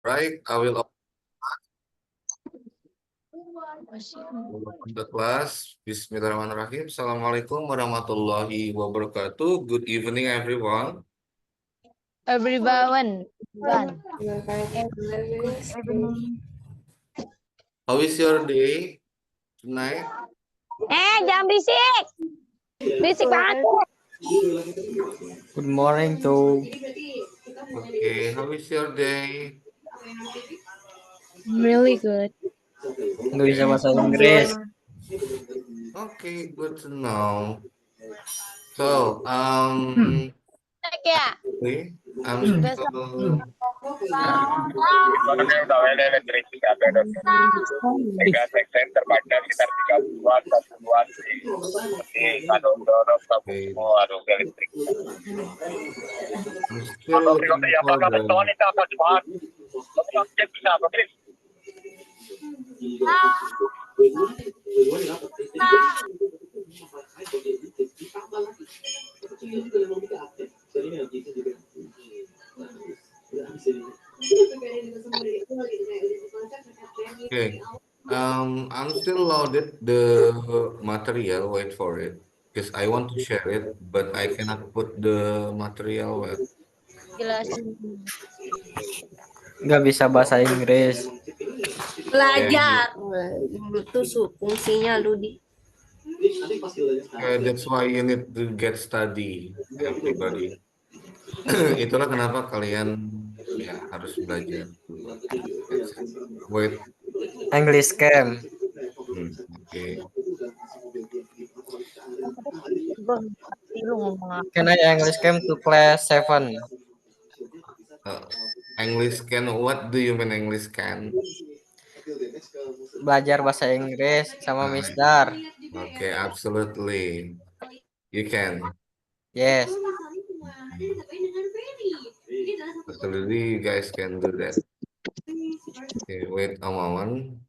Right, I will open the class. Bismillahirrahmanirrahim. Assalamualaikum warahmatullahi wabarakatuh. Good evening, everyone. Everyone. One. How is your day tonight? Jangan berisik. Berisik banget. Good morning to Okay, how is your day? Really good. nggak bisa bahasa Inggris. Okay, good to know. So, Ya. okay, I'm still okay, I'm still looking for the okay. I'm still loaded the material. Wait for it, because I want to share it, but I cannot put the material well. Jelasin. Nggak bisa bahasa Inggris. Belajar. Itu fungsinya lu di. That's why you need to get study, everybody. Itulah kenapa kalian ya harus belajar. Wait, English scam. okay. Lu ngomong apa? Can I English scam to class 7? English can. What do you mean English can? Belajar bahasa Inggris sama Miss Alright. Dar. Okay, absolutely. You can. Yes. Absolutely, you guys can do that. Okay, wait a moment.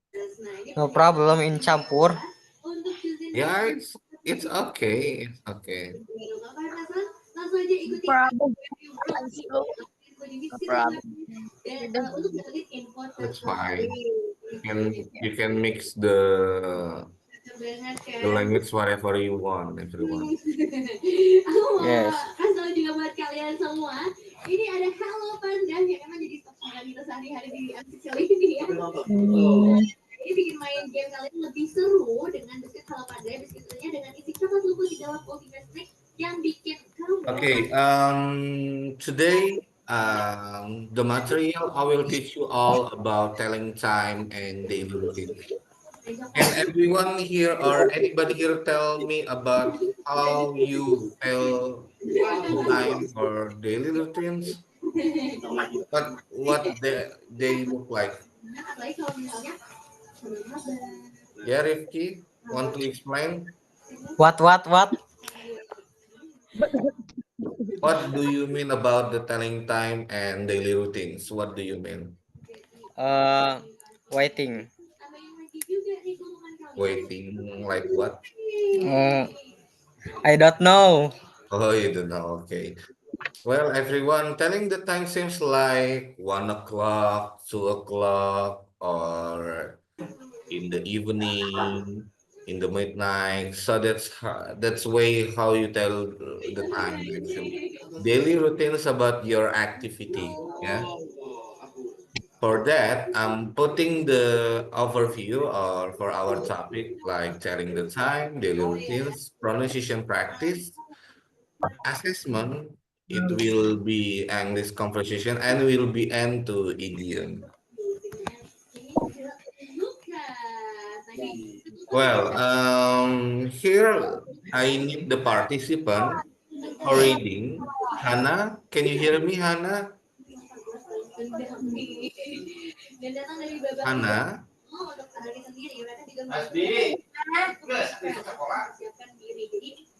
No problem in campur. Yeah, it's okay. It's okay. Problem. Problem. That's fine. You can mix the language whatever you want, everyone. Yes. Kasih tahu juga buat kalian semua. Ini ada Hello Panda yang emang jadi stok kita sehari-hari di Antikel ini ya. Ini bikin main game kalian lebih seru dengan biskuit Hello Panda. Biskuitnya dengan isi coklat luput di dalam coffee snack yang bikin kamu. Okay. Today, the material I will teach you all about telling time and daily routine. Can everyone here or anybody here tell me about how you tell time or daily routines? What they look like? Yeah, Rifki, want to explain? What? What do you mean about the telling time and daily routines? What do you mean? Waiting. Waiting, like what? I don't know. Oh, you don't know. Okay. Well, everyone, telling the time seems like 1 o'clock, 2 o'clock, or in the evening, in the midnight. So that's way how you tell the time actually. Daily routine is about your activity. Yeah. For that, I'm putting the overview or for our topic like telling the time, daily routines, pronunciation practice, assessment. It will be English conversation and will be end to idiom. Well, here I need the participant for reading. Hannah, can you hear me, Hannah? Hannah?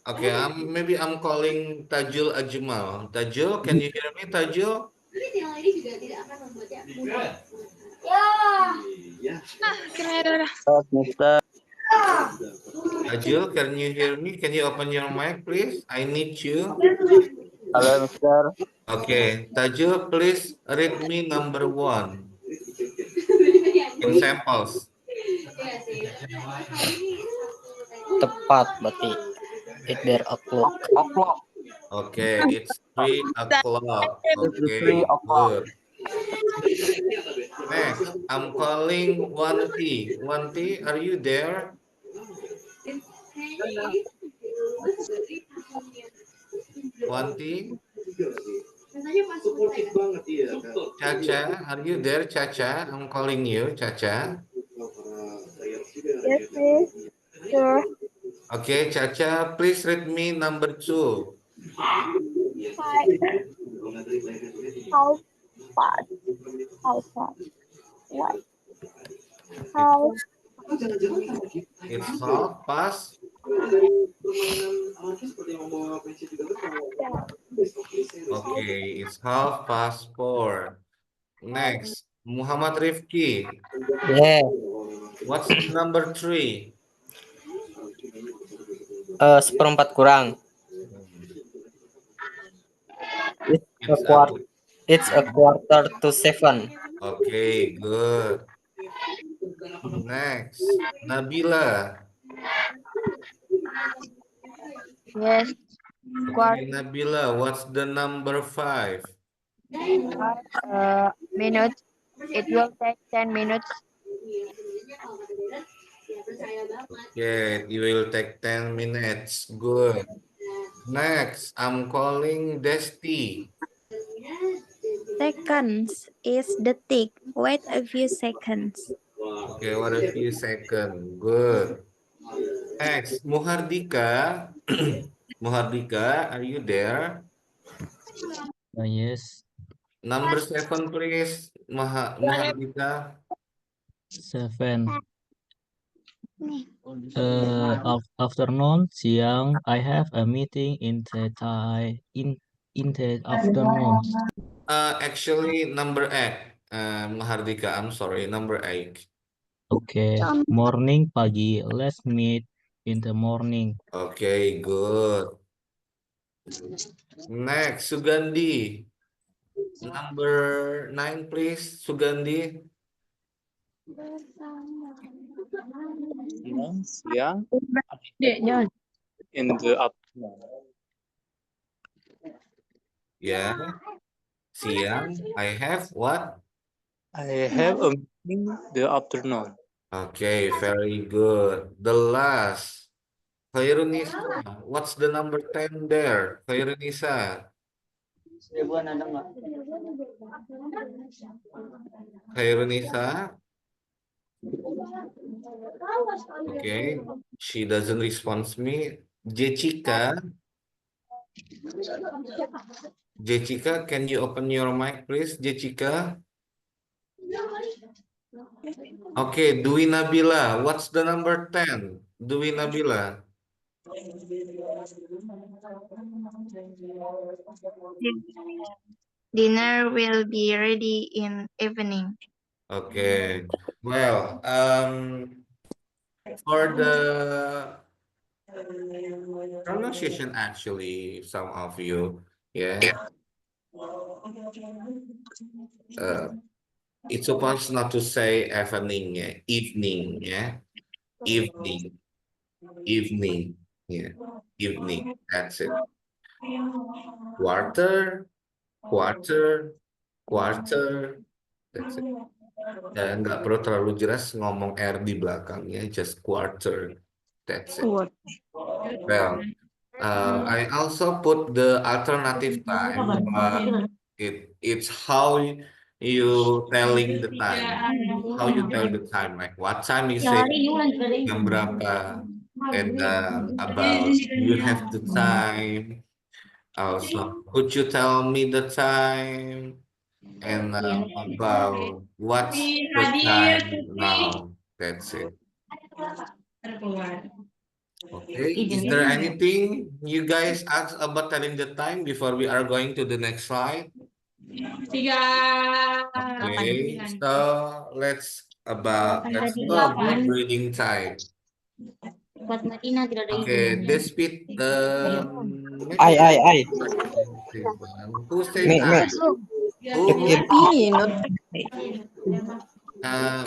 Okay, maybe I'm calling Tajul Ajmal. Tajul, can you hear me, Tajul? Tajul, can you hear me? Can you open your mic, please? I need you. Halo, Mister. Okay, Tajul, please read me number 1. In samples. Iya sih. Kali ini Tepat berarti. It's there o'clock. Okay, it's 3 o'clock. It's the Okay, 3 o'clock. good. Next, I'm calling Wanti. Wanti, are you there? Wanti? rasanya pas selesai. Caca, are you there, Caca? I'm calling you, Caca. Yes, please. Sure. Okay, Caca, please read me number 2. Hi. How fast? How fast? What? How? It's half past. Okay, it's 4:30. Next, Muhammad Rifki. Yeah. What's the number 3? Seperempat kurang. It's a- It's a quarter to 7. Okay, good. Next, Nabila. Yes. Okay, Nabila, what's the number 5? Minutes. It will take 10 minutes. Okay, it will take 10 minutes. Good. Next, I'm calling Desti. Seconds is detik. Wait a few seconds. Okay, what a few seconds. Good. Next, Muhardika. Muhardika, are you there? Yes, Number 7, please. Muhardika. 7. Afternoon, siang. I have a meeting in the afternoon. Actually, number 8. Muhardika, I'm sorry, number 8. Okay. Morning, pagi. Let's meet in the morning. Okay, good. Next, Sugandi. Number 9, please, Sugandi. Siang Jangan. in the afternoon. Yeah. Siang, I have what? I have a meeting the afternoon. Okay, very good. The last, Khairunisa. What's the number 10 there? Khairunisa. Khairunisa. Okay, she doesn't respond me. Jessica. Jessica, can you open your mic, please, Jessica? Okay, Dwi Nabila. What's the number 10? Dwi Nabila. Dinner will be ready in evening. Okay. Well, for the pronunciation, actually, some of you, yeah, it's supposed not to say evening, yeah, evening, yeah, evening, evening, yeah, evening. That's it. Quarter, quarter, quarter. That's it. Dan nggak perlu terlalu jelas ngomong R di belakangnya, just quarter. That's it. Well, I also put the alternative time, but it's how you telling the time, how you tell the time, like what time you say jam berapa, and about you have the time. Also, could you tell me the time? And about what's the time now? That's it. Okay. Is there anything you guys ask about telling the time before we are going to the next slide? Okay. So let's do a brief breathing time. Okay. This bit. I. Who says Me. I? Who? Rifki.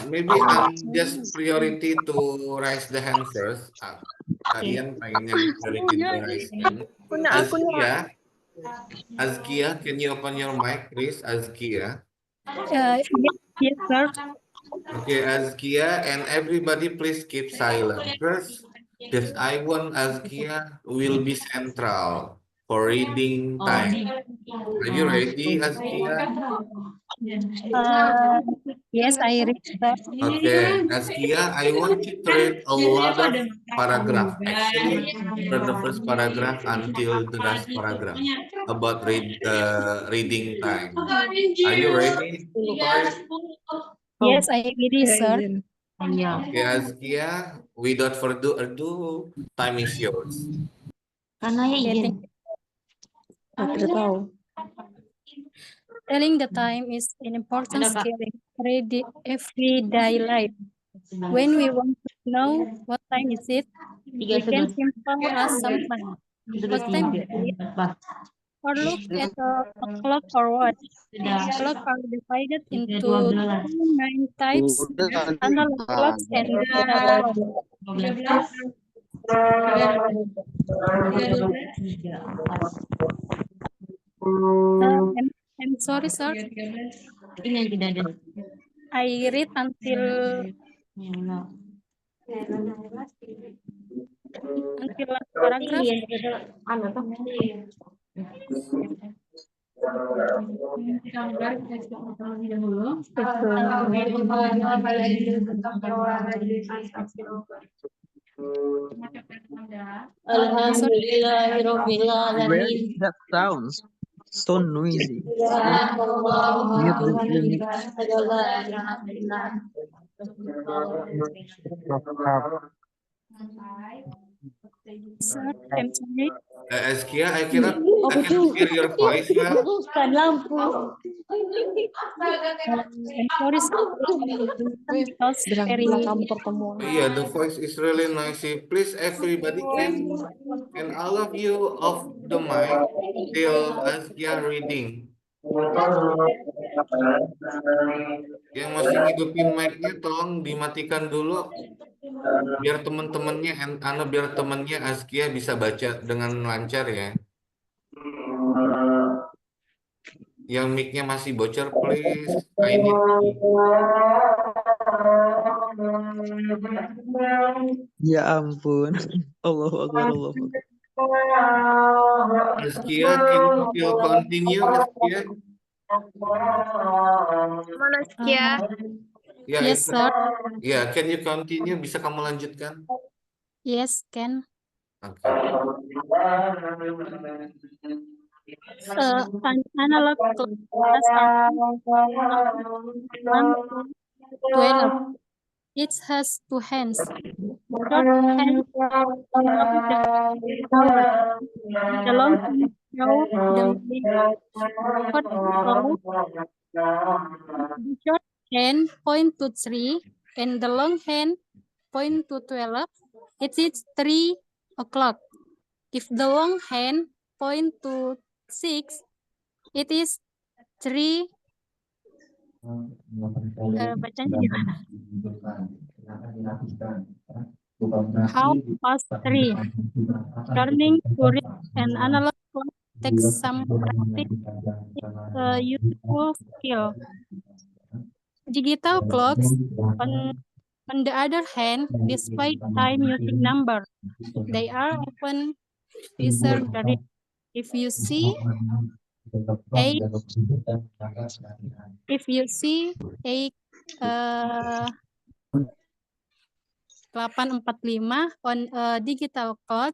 Maybe I'm just priority to raise the hand first. Kalian pengen yang priority to raise hand. Azkia, can you open your mic, please? Azkia. Yes, sir. Okay, Azkia, and everybody please keep silent. First, this I want Azkia will be central for reading time. Are you ready, Azkia? Yes, I read, sir. Okay, Azkia, I want you to read a lot of paragraph. Actually, from the first paragraph until the last paragraph about reading time. Are you ready for it? Yes, I ready, sir. Okay, Azkia, without further ado, time is yours. Telling the time is an important skill in everyday life. When we want to know what time is it, we can simply ask someone, what time is it? Or look at a clock or watch. Clocks are divided into two main types, analog clocks and digital clocks. I'm sorry, sir. I read until last paragraph. Where is that sound? So noisy. Mute the mic. Sir, I'm sorry. Azkia, I cannot hear your voice well. I'm sorry, sir. Because very Yeah, the voice is really noisy. Please, everybody, can all of you off the mic till Azkia reading. Yang masih ngidupin mic-nya tolong dimatikan dulu biar teman-temannya biar temannya Azkia bisa baca dengan lancar ya. Yang mic-nya masih bocor, please. I need. Ya ampun. Allahu Akbar, Allahu Akbar. Azkia, can you still continue, Azkia? Yeah. Ya, Yes, sir. Ya, can you continue? Bisa kamu lanjutkan? Yes, can. Oke. An analog clocks are 1 to 12. It has two hands. Short hand shows the hour. The long hand shows the minute. The short hand point to 3 and the long hand point to 12. It is 3 o'clock. If the long hand point to 6, it is 3. Bacanya gimana? Half past 3. Turning to read an analog clock takes some practice. It's a useful skill. Digital clocks, on the other hand, display time using number. They are often disagreed. If you see 8:45 on a digital clock,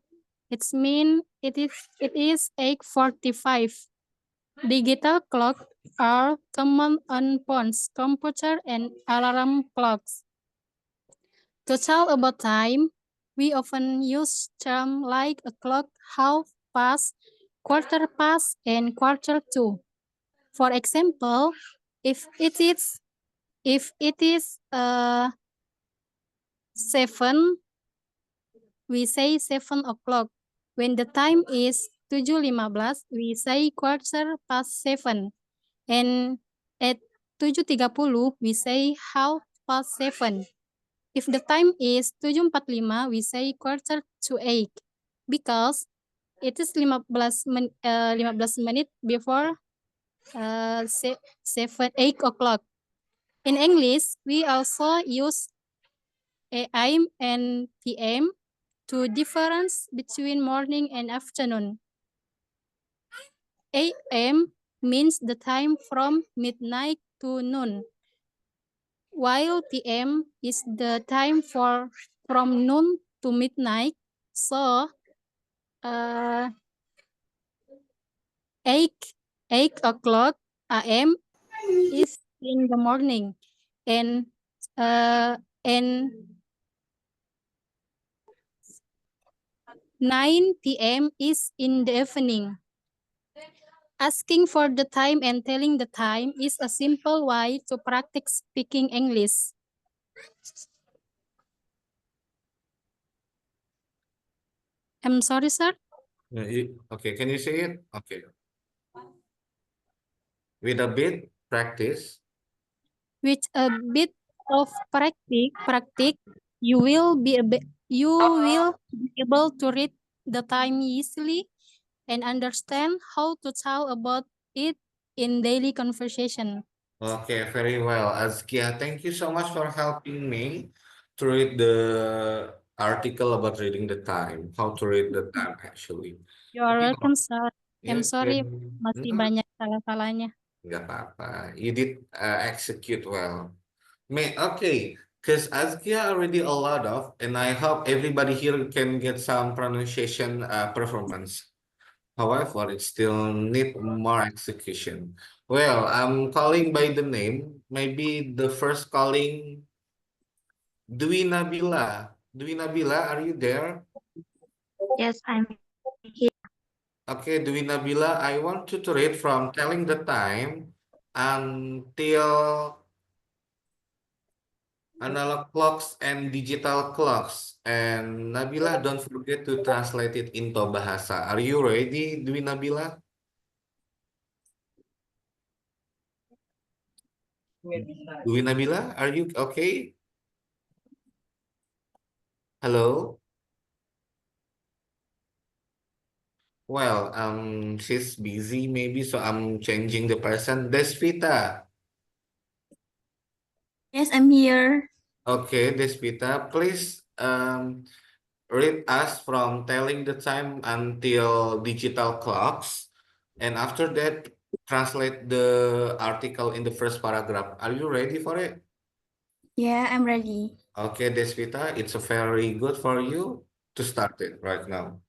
it is 8:45. Digital clocks are common on phones, computer, and alarm clocks. To tell about time, we often use terms like a clock, half past, quarter past, and quarter to. For example, if it is 7, we say 7 o'clock. When the time is 7:15, we say quarter past 7. And at 7.30, we say 7:30. If the time is 7.45, we say 7:45 because it is 15 menit before 8 o'clock. In English, we also use AM and PM to difference between morning and afternoon. AM means the time from midnight to noon, while PM is the time from noon to midnight. So, 8 o'clock AM is in the morning, and 9 PM is in the evening. Asking for the time and telling the time is a simple way to practice speaking English. I'm sorry, sir. Okay, can you say it? Okay. With a bit practice. With a bit of practice, you will be able to read the time easily and understand how to talk about it in daily conversation. Okay, very well. Azkia, thank you so much for helping me to read the article about reading the time, how to read the time actually. You are Okay. welcome, sir. I'm Yes, sorry, masih mm, banyak salah-salahnya. nggak apa-apa. You did execute well. Okay, because Azkia already a lot of, and I hope everybody here can get some pronunciation performance. However, it still need more execution. Well, I'm calling by the name. Maybe the first calling, Dwi Nabila. Dwi Nabila, are you there? Yes, I'm Okay, Dwi Nabila, I want you to read from telling the time until analog clocks and digital clocks. And Nabila, don't forget to translate it into bahasa. Are you ready, Dwi Nabila? Dwi Nabila, are you okay? Hello? Well, she's busy maybe, so I'm changing the person. Desvita. Yes, I'm here. Okay, Desvita, please read us from telling the time until digital clocks. And after that, translate the article in the first paragraph. Are you ready for it? Yeah, I'm ready. Okay, Desvita, it's a very good for you to start it right now.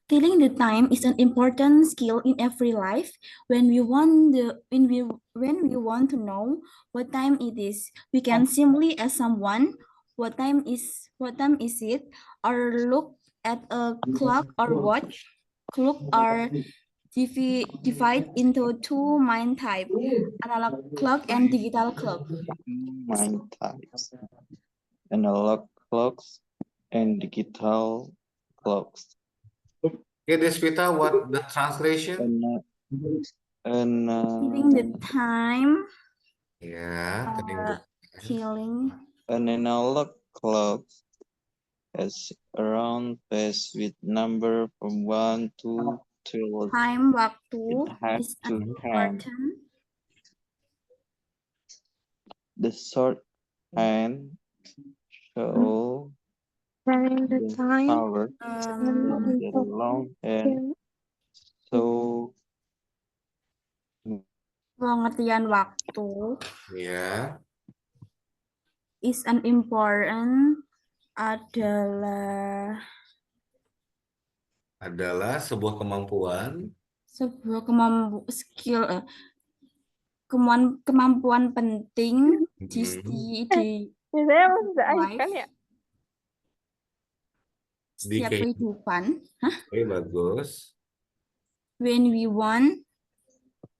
Telling the time is an important skill in every life. When we want to know what time it is, we can simply ask someone, what time is it?" or look at a clock or watch. Clock are divided into two main types: analog clock and digital clock. Main types: analog clocks and digital clocks. Okay, Desvita, what the translation? Telling the time. Yeah, An analog clock has a round face with number from 1 to 12. Time waktu It has is two important. The short hand show the hour, and the long hand show Pengertian waktu yeah. is an important adalah Sebuah kemampuan. Sebuah kemampuan penting di setiap kehidupan. Oke, bagus. When we want,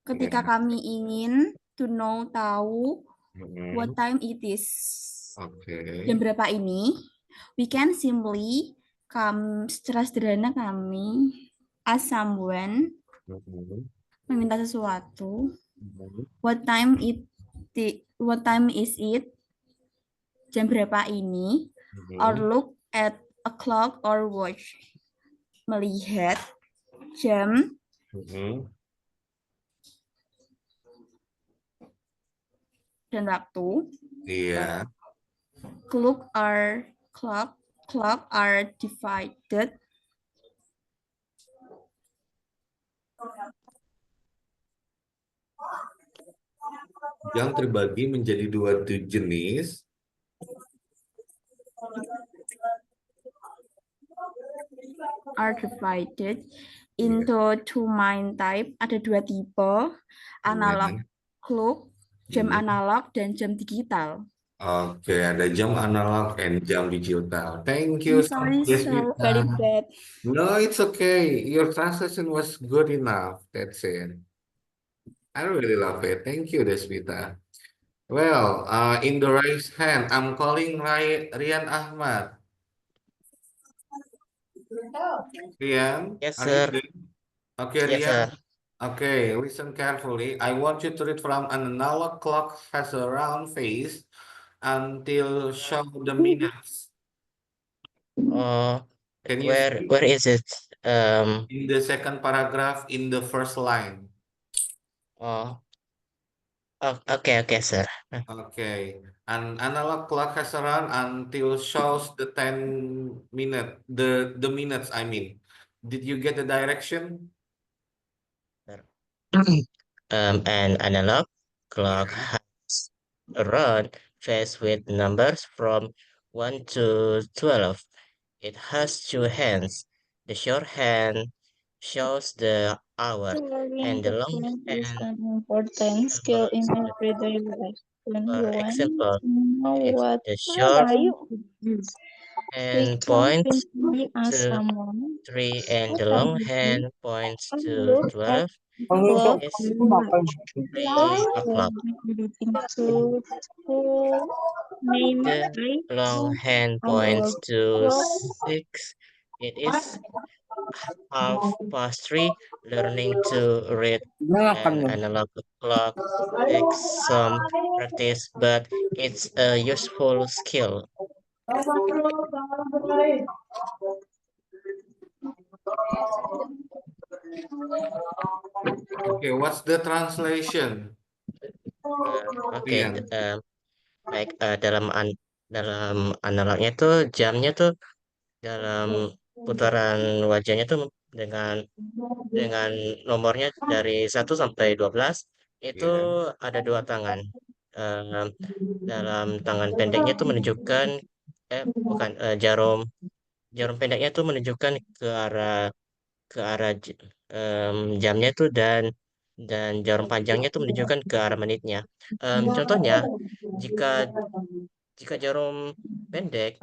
ketika kami ingin to know, tahu what time it is. Jam berapa ini? We can simply secara sederhana kami ask someone, meminta sesuatu. What time it what time is it? Jam berapa ini? Or look at a clock or watch. Melihat jam dan waktu. Iya. Clock are divided. Jam terbagi menjadi dua jenis. Are divided into two main type. Ada dua tipe, analog clock, jam analog dan jam digital. Oke, ada jam analog and jam digital. Thank you I'm sorry, so very bad. No, it's okay. Your translation was good enough. That's it. I really love it. Thank you, Desmita. Well, in the raised hand, I'm calling Rian Ahmad. Rian, Yes, are you sir. there? Okay, Yes, Rian. sir. Okay, listen carefully. I want you to read from an analog clock has a round face until show the minutes. Can you see? Where is it? In the second paragraph, in the first line. Okay, sir. Okay, an analog clock has a round until shows the 10 minute, the minutes, I mean. Did you get the direction? An analog clock has a round face with numbers from 1 to 12. It has two hands. The short hand shows the hour, and the long is hand an important skill in shows the everyday life. When For you want example, to know if what the short time it is, we hand can points simply ask to someone, 3 and what the time long is it? hand points And to look at 12, the it clock is on the watch. 3 o'clock. Anything to name The I long hand points our to clock 6, it is 3:30. Learning to read an analog clock takes some practice, but it's a useful skill. Okay, what's the translation? Oke, Rian. baik dalam analognya tuh jamnya tuh dalam putaran wajahnya tuh dengan nomornya dari 1 sampai 12 itu ada dua tangan. Dalam tangan pendeknya itu menunjukkan bukan jarum pendeknya itu menunjukkan ke arah jamnya itu dan jarum panjangnya itu menunjukkan ke arah menitnya. Contohnya jika jarum pendek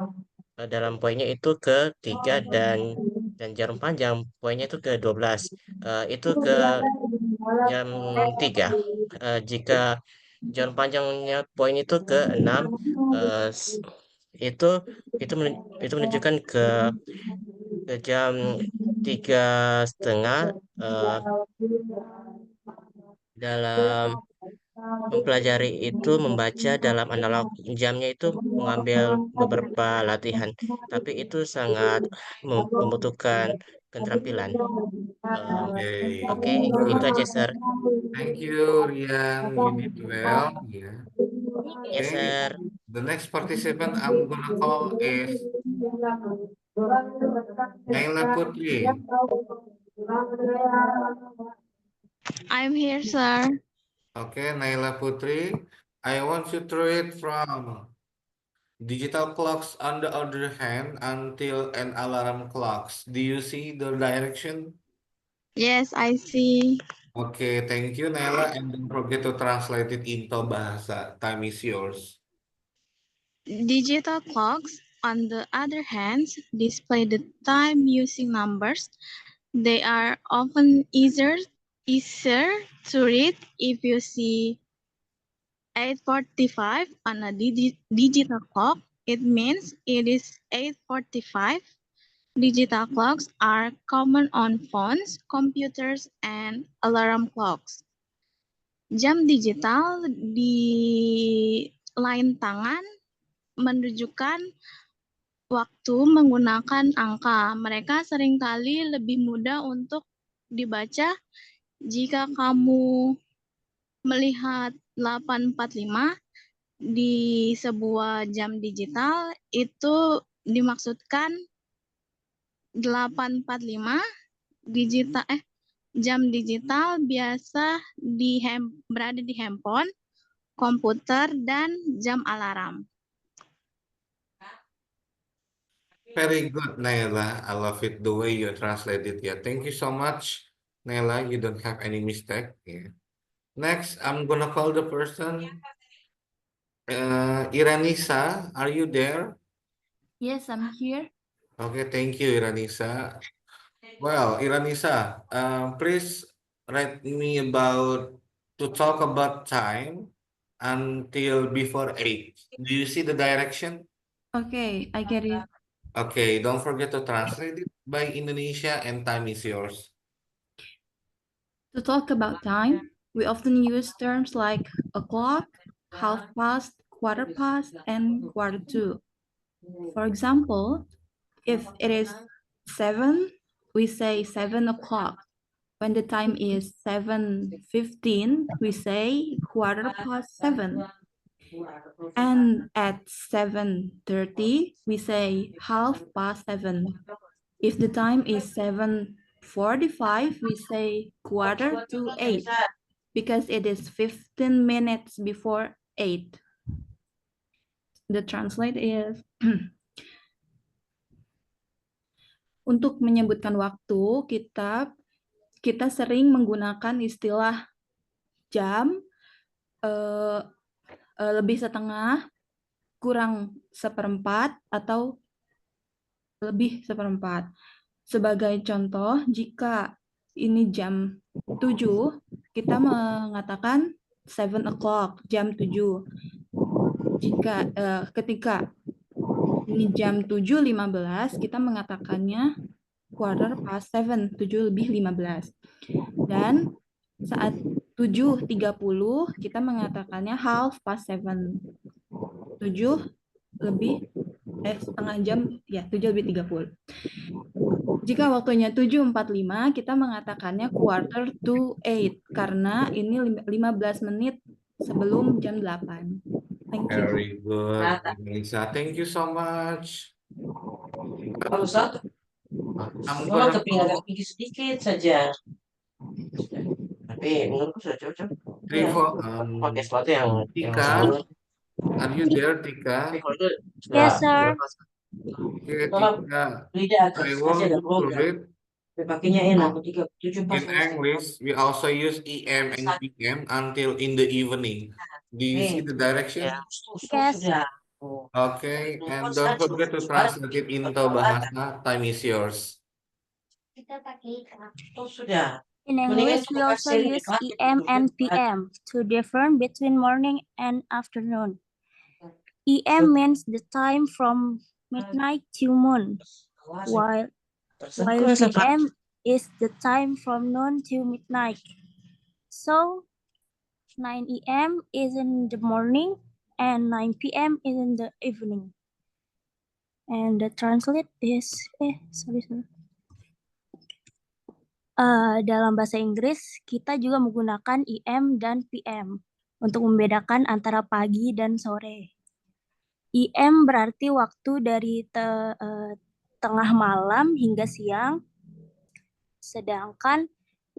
dalam poinnya itu ke 3 dan jarum panjang poinnya itu ke 12, itu ke jam 3. Jika jarum panjangnya poin itu ke 6, itu itu menunjukkan ke jam 3:30. Dalam mempelajari itu membaca dalam analog jamnya itu mengambil beberapa latihan, tapi itu sangat membutuhkan keterampilan. Oke, itu aja, sir. Thank you, Rian. You did well. Yeah. Yes, Okay. sir. The next participant I'm gonna call is Naila Putri. I'm here, sir. Okay, Naila Putri. I want you to read from digital clocks on the other hand until an alarm clocks. Do you see the direction? Yes, I see. Okay, thank you, Naila. And don't forget to translate it into bahasa. Time is yours. Digital clocks, on the other hand, display the time using numbers. They are often easier to read. If you see 8:45 on a digital clock, it means it is 8:45. Digital clocks are common on phones, computers, and alarm clocks. Jam digital di lain tangan menunjukkan waktu menggunakan angka. Mereka seringkali lebih mudah untuk dibaca jika kamu melihat 8.45 di sebuah jam digital, itu dimaksudkan 8.45 jam digital biasa berada di handphone, komputer, dan jam alarm. Very good, Naila. I love it the way you translate it. Yeah, thank you so much, Naila. You don't have any mistake. Yeah. Next, I'm gonna call the person. Iranisa, are you there? Yes, I'm here. Okay, thank you, Iranisa. Well, Iranisa, please write me to talk about time until before 8. Do you see the direction? Okay, I get it. Okay, don't forget to translate it by Indonesia and time is yours. To talk about time, we often use terms like o'clock, half past, quarter past, and quarter to. For example, if it is 7, we say 7 o'clock. When the time is 7:15, we say quarter past 7. And at 7:30, we say half past 7. If the time is 7:45, we say quarter to 8 because it is 15 minutes before 8. The translate is untuk menyebutkan waktu, kita sering menggunakan istilah jam, lebih setengah, kurang seperempat, atau lebih seperempat. Sebagai contoh, jika ini jam 7, kita mengatakan 7 o'clock, jam 7. Ketika ini jam 7:15, kita mengatakannya quarter past 7, 7:15. Dan saat 7:30, kita mengatakannya half past 7. setengah jam, ya 7:30. Jika waktunya 7:45, kita mengatakannya quarter to 8 karena ini 15 menit sebelum jam 8. Thank you. Very good, Melissa. Thank you so much. I'm gonna tapi agak tinggi sedikit saja. Tapi menurutku sudah cocok. Pakai sepatu yang Tika, are you there, Tika? Yes, sir. Okay, Tika. I want to read. Pakainya enak. In English, we also use EM and PM until in the evening. Do you see the direction? Yes. Okay, and don't forget to translate it into bahasa. Time is yours. In English, we also use EM and PM to differ between morning and afternoon. EM means the time from midnight to noon, while PM is the time from noon to midnight. So 9 AM is in the morning and 9 PM is in the evening. And the translate is dalam bahasa Inggris kita juga menggunakan EM dan PM untuk membedakan antara pagi dan sore. EM berarti waktu dari tengah malam hingga siang, sedangkan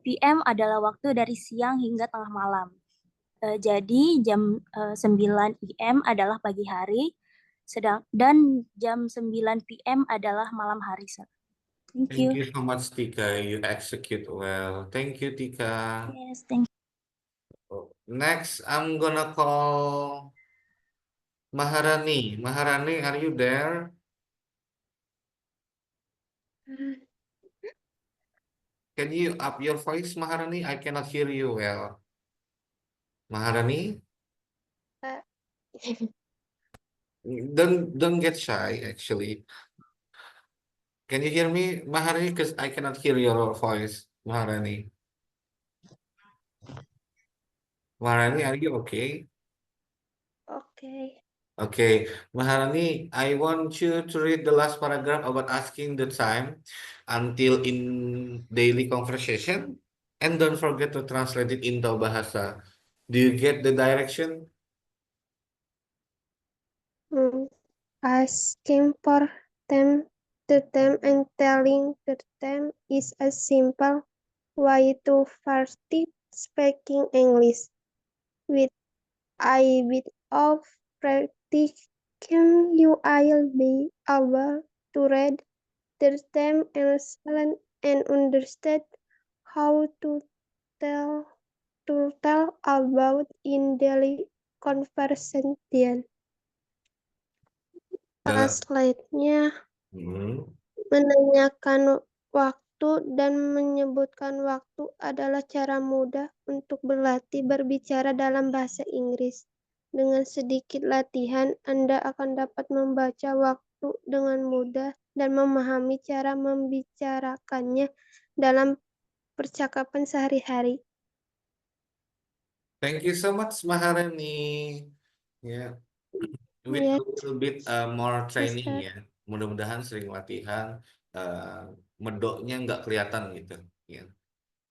PM adalah waktu dari siang hingga tengah malam. Jadi jam 9 PM adalah pagi hari, dan jam 9 PM adalah malam hari. Thank you. Thank you so much, Tika. You execute well. Thank you, Tika. Yes, thank you. Next, I'm gonna call Maharani. Maharani, are you there? Can you up your voice, Maharani? I cannot hear you well. Maharani? Don't get shy, actually. Can you hear me, Maharani? Because I cannot hear your voice, Maharani. Maharani, are you okay? Okay. Okay, Maharani, I want you to read the last paragraph about asking the time until in daily conversation, and don't forget to translate it into bahasa. Do you get the direction? Asking for the time and telling the time is a simple way to practice speaking English. With a bit of practice, you will be able to read the time and understand how to tell about in daily conversation. Translate-nya menanyakan waktu dan menyebutkan waktu adalah cara mudah untuk berlatih berbicara dalam bahasa Inggris. Dengan sedikit latihan, Anda akan dapat membaca waktu dengan mudah dan memahami cara membicarakannya dalam percakapan sehari-hari. Thank you so much, Maharani. Ya, with a little bit more training ya. Mudah-mudahan sering latihan, medoknya nggak kelihatan gitu. Ya.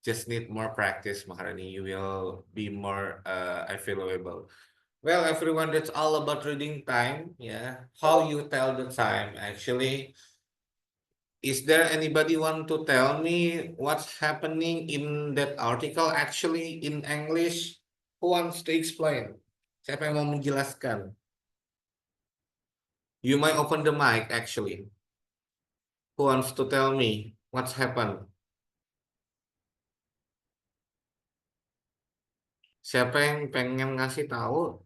Just need more practice, Maharani. You will be more available. Well, everyone, that's all about reading time. Yeah, how you tell the time. Actually, is there anybody want to tell me what's happening in that article actually in English? Who wants to explain? Siapa yang mau menjelaskan? You might open the mic actually. Who wants to tell me what's happened? Siapa yang pengen ngasih tahu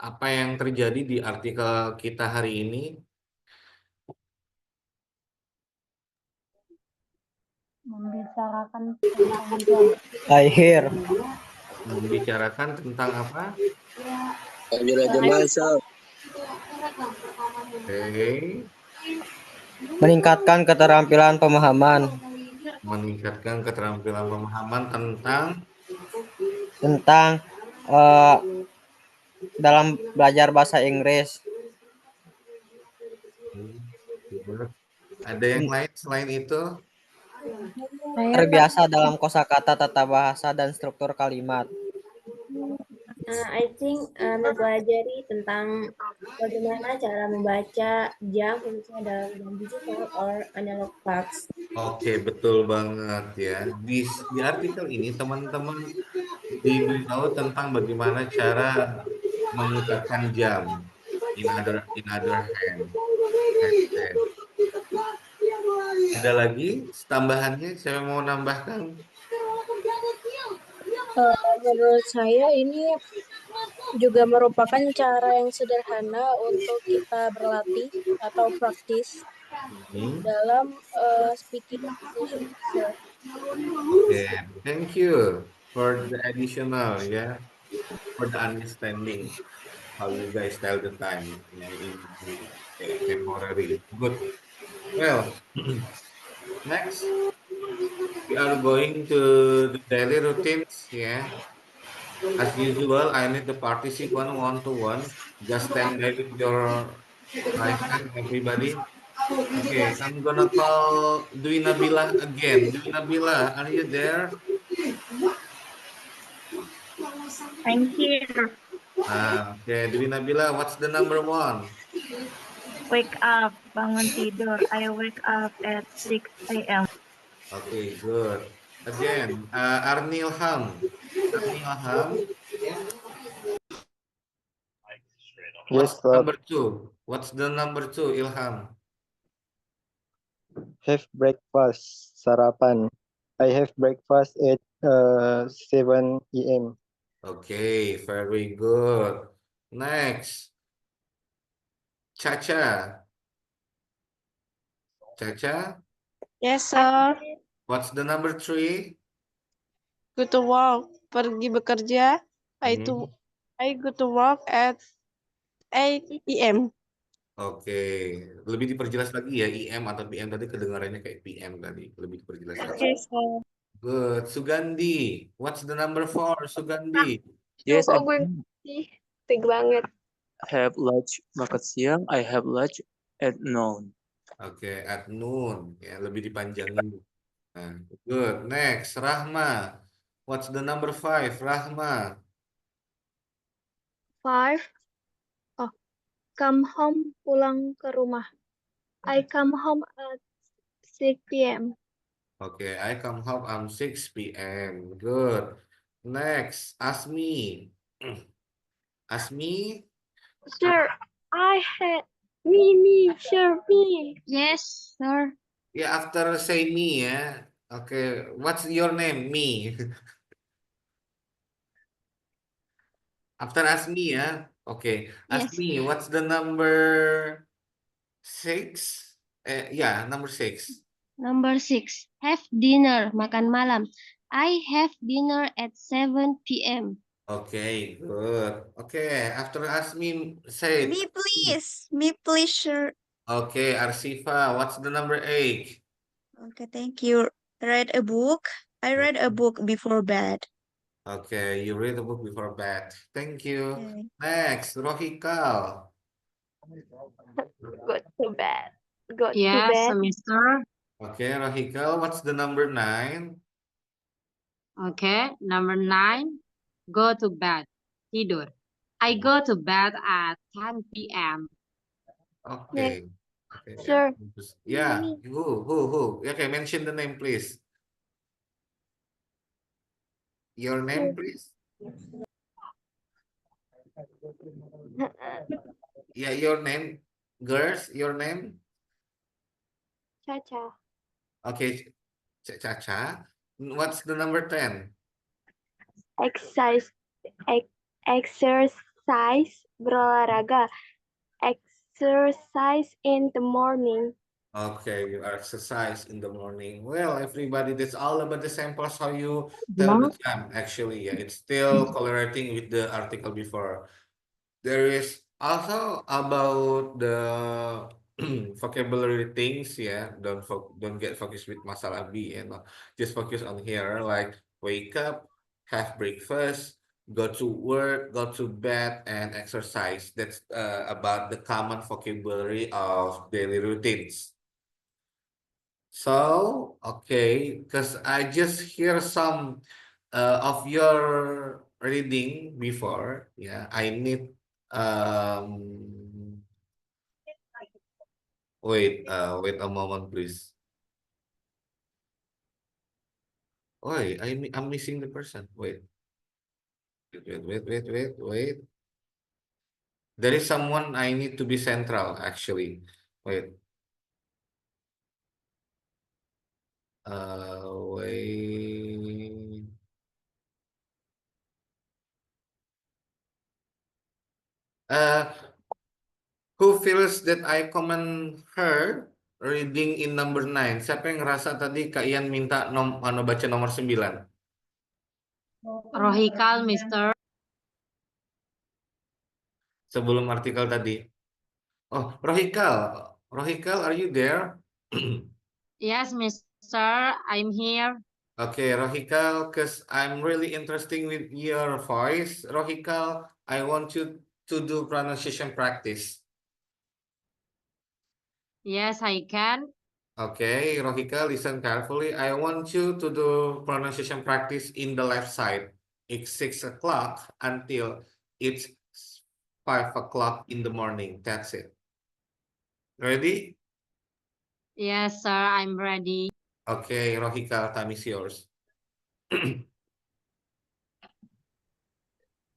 apa yang terjadi di artikel kita hari ini? Membicarakan tentang jam. I hear. Membicarakan tentang apa? Oke. Meningkatkan keterampilan pemahaman. Meningkatkan keterampilan pemahaman tentang dalam belajar bahasa Inggris. Ada yang lain selain itu? Terbiasa dalam kosakata, tata bahasa, dan struktur kalimat. I think mempelajari tentang bagaimana cara membaca jam khususnya dalam jam digital or analog clocks. Oke, betul banget ya. Di artikel ini teman-teman diberitahu tentang bagaimana cara memutarkan jam in other hand. Ada lagi tambahannya? Saya mau nambahkan. Menurut saya ini juga merupakan cara yang sederhana untuk kita berlatih atau praktis dalam speaking English. Okay, thank you for the additional, for the understanding how you guys tell the time in temporary. Good. Well, next we are going to the daily routines. As usual, I need the participant one-to-one. Just stand by with your right hand, everybody. Okay, I'm gonna call Dwi Nabila again. Dwi Nabila, are you there? I'm here. Okay, Dwi Nabila, what's the number 1? Wake up, bangun tidur. I wake up at 6 a.m. Okay, good. Again, Arnilham. Arnilham. Yes, Number 2. What's the number 2, Ilham? Have breakfast, sarapan. I have breakfast at 7 a.m. Okay, very good. Next. Caca. Caca? Yes, sir. What's the number 3? Go to work. Pergi bekerja. I go to work at 8 p.m. Oke, lebih diperjelas lagi ya, IM atau PM tadi kedengarannya kayak PM tadi, lebih diperjelas lagi. Okay, sir. Good. Sugandi, what's the number 4, Sugandi? Yes, Kok gue ngerti? Tega banget. have lunch makan siang. I have lunch at noon. Oke, at noon. Ya, lebih dipanjangin. Nah, good. Next, Rahma. What's the number 5, Rahma? 5. Oh, come home, pulang ke rumah. I come home at 6 p.m. Okay, I come home at 6 p.m. Good. Next, Asmi. Asmi? Sir, I had me, sir, me. Yes, sir. Yeah, after say me ya. Okay, what's your name? Me. After Asmi ya. Okay, Yes. Asmi, what's the number 6? Yeah, number 6. Number 6. Have dinner, makan malam. I have dinner at 7 p.m. Okay, good. Okay, after Asmi, say it. Me please, sir. Okay, Arsifa, what's the number 8? Okay, thank you. Read a book. I read a book before bed. Okay, you read the book before bed. Thank you. Okay. Next, Rohikal. Go to bed. Go to Yes, bed. mister. Okay, Rohikal, what's the number 9? Okay, number 9. Go to bed. Tidur. I go to bed at 10 p.m. Okay. Okay. Sir. Yeah. Who? Okay, mention the name, please. Your name, please. Yeah, your name. Girls, your name. Caca. Okay, Caca. What's the number 10? Exercise, exercise, berolahraga. Exercise in the morning. Okay, you exercise in the morning. Well, everybody, that's all about the samples, how you tell the time. Actually, yeah, it's still correlating with the article before. There is also about the vocabulary things, yeah. Don't get focused with masalah B, just focus on here, like wake up, have breakfast, go to work, go to bed, and exercise. That's about the common vocabulary of daily routines. So, okay, because I just hear some of your reading before. Yeah, I need wait a moment, please. Wait, I'm missing the person. Wait. Wait. There is someone I need to be central, actually. Wait. Wait. Who feels that I comment her reading in number 9? Siapa yang ngerasa tadi Kak Ian minta baca nomor 9? Rohikal, mister. Sebelum artikel tadi. Oh, Rohikal. Rohikal, are you there? Yes, mister. I'm here. Okay, Rohikal, because I'm really interested with your voice. Rohikal, I want you to do pronunciation practice. Yes, I can. Okay, Rohika, listen carefully. I want you to do pronunciation practice in the left side. It's 6 o'clock until it's 5 o'clock in the morning. That's it. Ready? Yes, sir. I'm ready. Okay, Rohika, time is yours.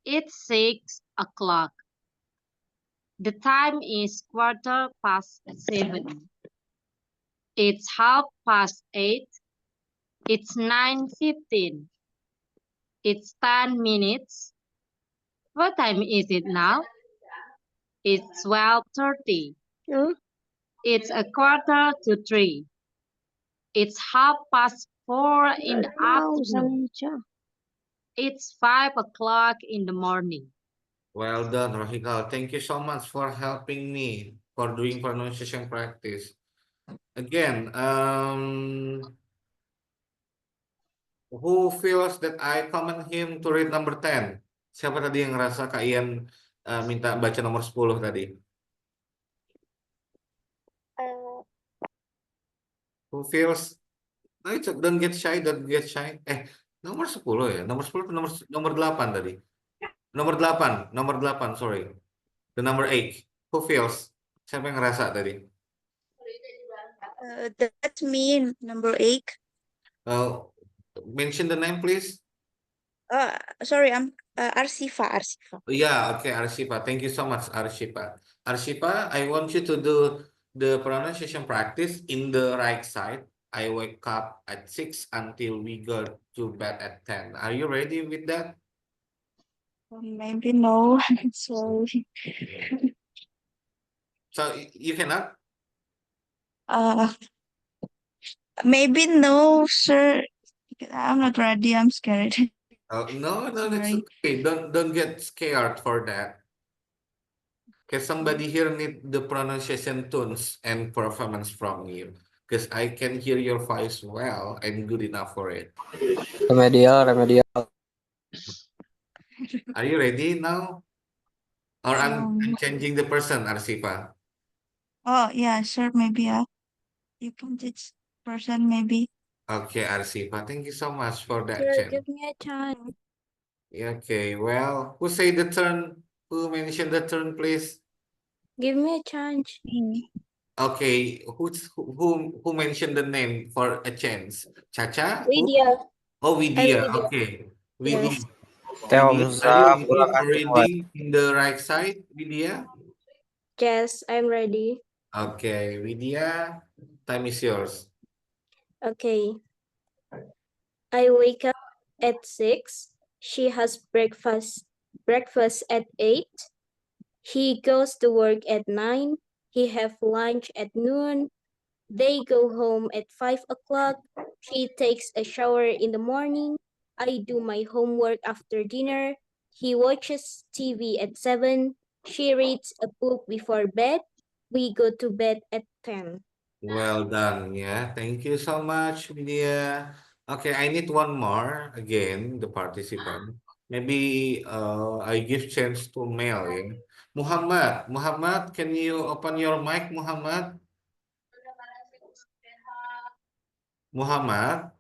It's 6 o'clock. The time is 7:15. It's 8:30. It's 9:15. It's 10 minutes. What time is it now? It's 12:30. It's 2:45. It's 4:30 in the afternoon. It's 5 o'clock in the morning. Well done, Rohika. Thank you so much for helping me for doing pronunciation practice. Again, who feels that I command him to read number 10? Siapa tadi yang ngerasa Kak Ian minta baca nomor 10 tadi? Who feels? No, don't get shy, don't get shy. Nomor 10 ya? Nomor 10 atau nomor 8 tadi? Nomor 8, sorry. The number 8. Who feels? Siapa yang ngerasa tadi? That mean number 8. Mention the name, please. Sorry, I'm Arsifa. Yeah, okay, Arshipa. Thank you so much, Arshipa. Arshipa, I want you to do the pronunciation practice in the right side. I wake up at 6 until we go to bed at 10. Are you ready with that? Maybe no. Sorry. So you cannot? Maybe no, sir. I'm not ready. I'm scared. No, that's Sorry. okay. Don't get scared for that. Okay, somebody here need the pronunciation tunes and performance from you. Because I can hear your voice well and good enough for it. Remedial. Are you ready now? Or I'm changing the person, Arsipa? Oh, yeah, sure. Maybe you can teach person maybe. Okay, Arsipa, thank you so much for that Sir, chance. give me a chance. Okay, well, who say the turn? Who mentioned the turn, please? Give me a chance. Okay, who mentioned the name for a chance? Chacha? Who? Vidya. Oh, Vidya. Vidya. Okay, Yes. Vidya. Are you ready in the right side, Vidya? Yes, I'm ready. Okay, Vidya, time is yours. Okay. I wake up at 6. She has breakfast at 8. He goes to work at 9. He have lunch at noon. They go home at 5 o'clock. She takes a shower in the morning. I do my homework after dinner. He watches TV at 7. She reads a book before bed. We go to bed at 10. Well done, yeah. Thank you so much, Vidya. Okay, I need one more again, the participant. Maybe I give chance to Mel, yeah. Muhammad, can you open your mic, Muhammad? Muhammad?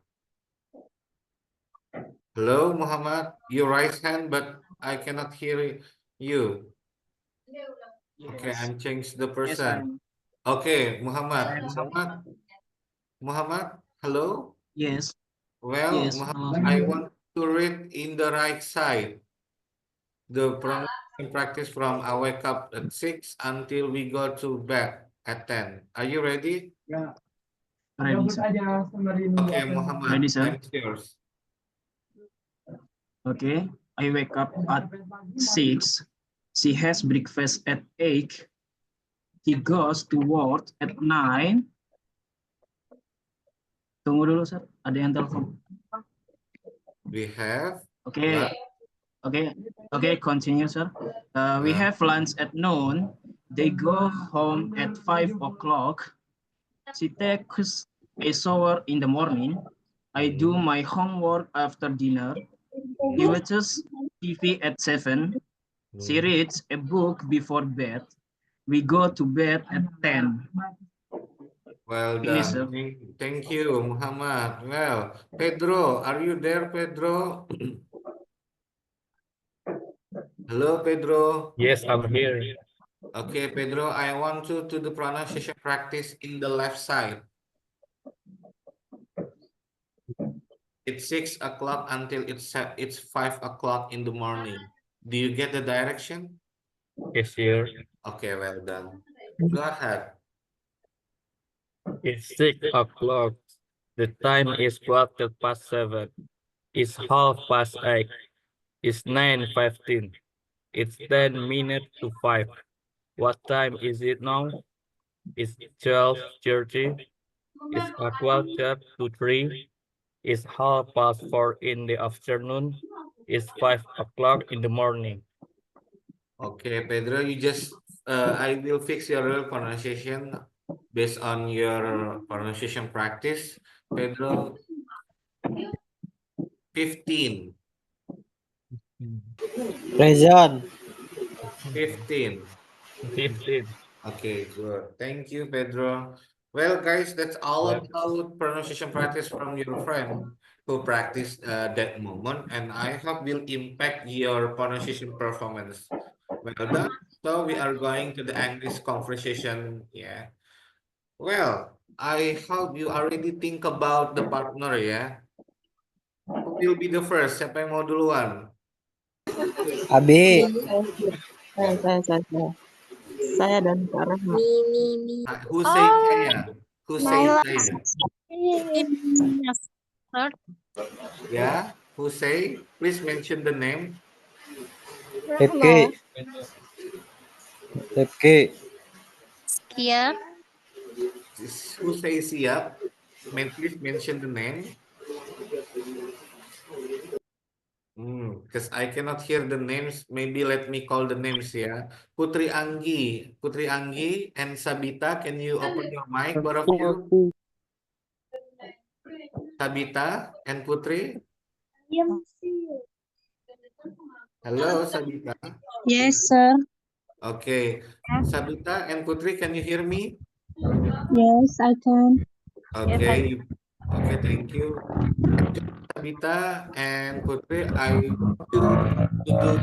Hello, Muhammad. You raise hand, but I cannot hear you. Okay, I'm change the person. Okay, Muhammad. Muhammad, hello? Yes. Well, Yes. Muhammad, I want to read in the right side. The pronunciation practice from I wake up at 6 until we go to bed at 10. Are you ready? Yeah. Ready, sir. Okay, Muhammad, Ready, sir. time is yours. Okay. I wake up at 6. She has breakfast at 8. He goes to work at 9. Tunggu dulu, sir. Ada yang telepon. We have. Okay. Okay, continue, sir. We have lunch at noon. They go home at 5 o'clock. She takes a shower in the morning. I do my homework after dinner. He watches TV at 7. She reads a book before bed. We go to bed at 10. Well Finish, done. Thank you, Muhammad. Well, Pedro, are you there, Pedro? Hello, Pedro. Yes, I'm here. Okay, Pedro, I want to do the pronunciation practice in the left side. It's 6 o'clock until it's 5 o'clock in the morning. Do you get the direction? Yes, here. Okay, well done. Go ahead. It's 6 o'clock. The time is 7:15. It's 8:30. It's 9:15. It's 10 minutes to 5. What time is it now? It's 12:30. It's 2:45. It's 4:30 in the afternoon. It's 5 o'clock in the morning. Okay, Pedro, you just I will fix your real pronunciation based on your pronunciation practice. Pedro, 15. Present. 15. 15. Okay, good. Thank you, Pedro. Well, guys, that's all Yep. about pronunciation practice from your friend who practiced that moment, and I hope will impact your pronunciation performance. Well done. So we are going to the English conversation. Yeah. Well, I hope you already think about the partner ya. Who will be the first? Siapa yang mau duluan? Abi. Saya dan Kak Rahma. Who say saya? Who say saya? Yeah, who say? Please mention the name. Rifki. Rifki. Siap. Who say siap? Please mention the name. Because I cannot hear the names. Maybe let me call the names ya. Putri Anggi and Sabita, can you open your mic, both of you? Sabita and Putri. Hello, Sabita. Yes, sir. Okay, Sabita and Putri, can you hear me? Yes, I can. Okay, okay, thank you. Sabita and Putri, I do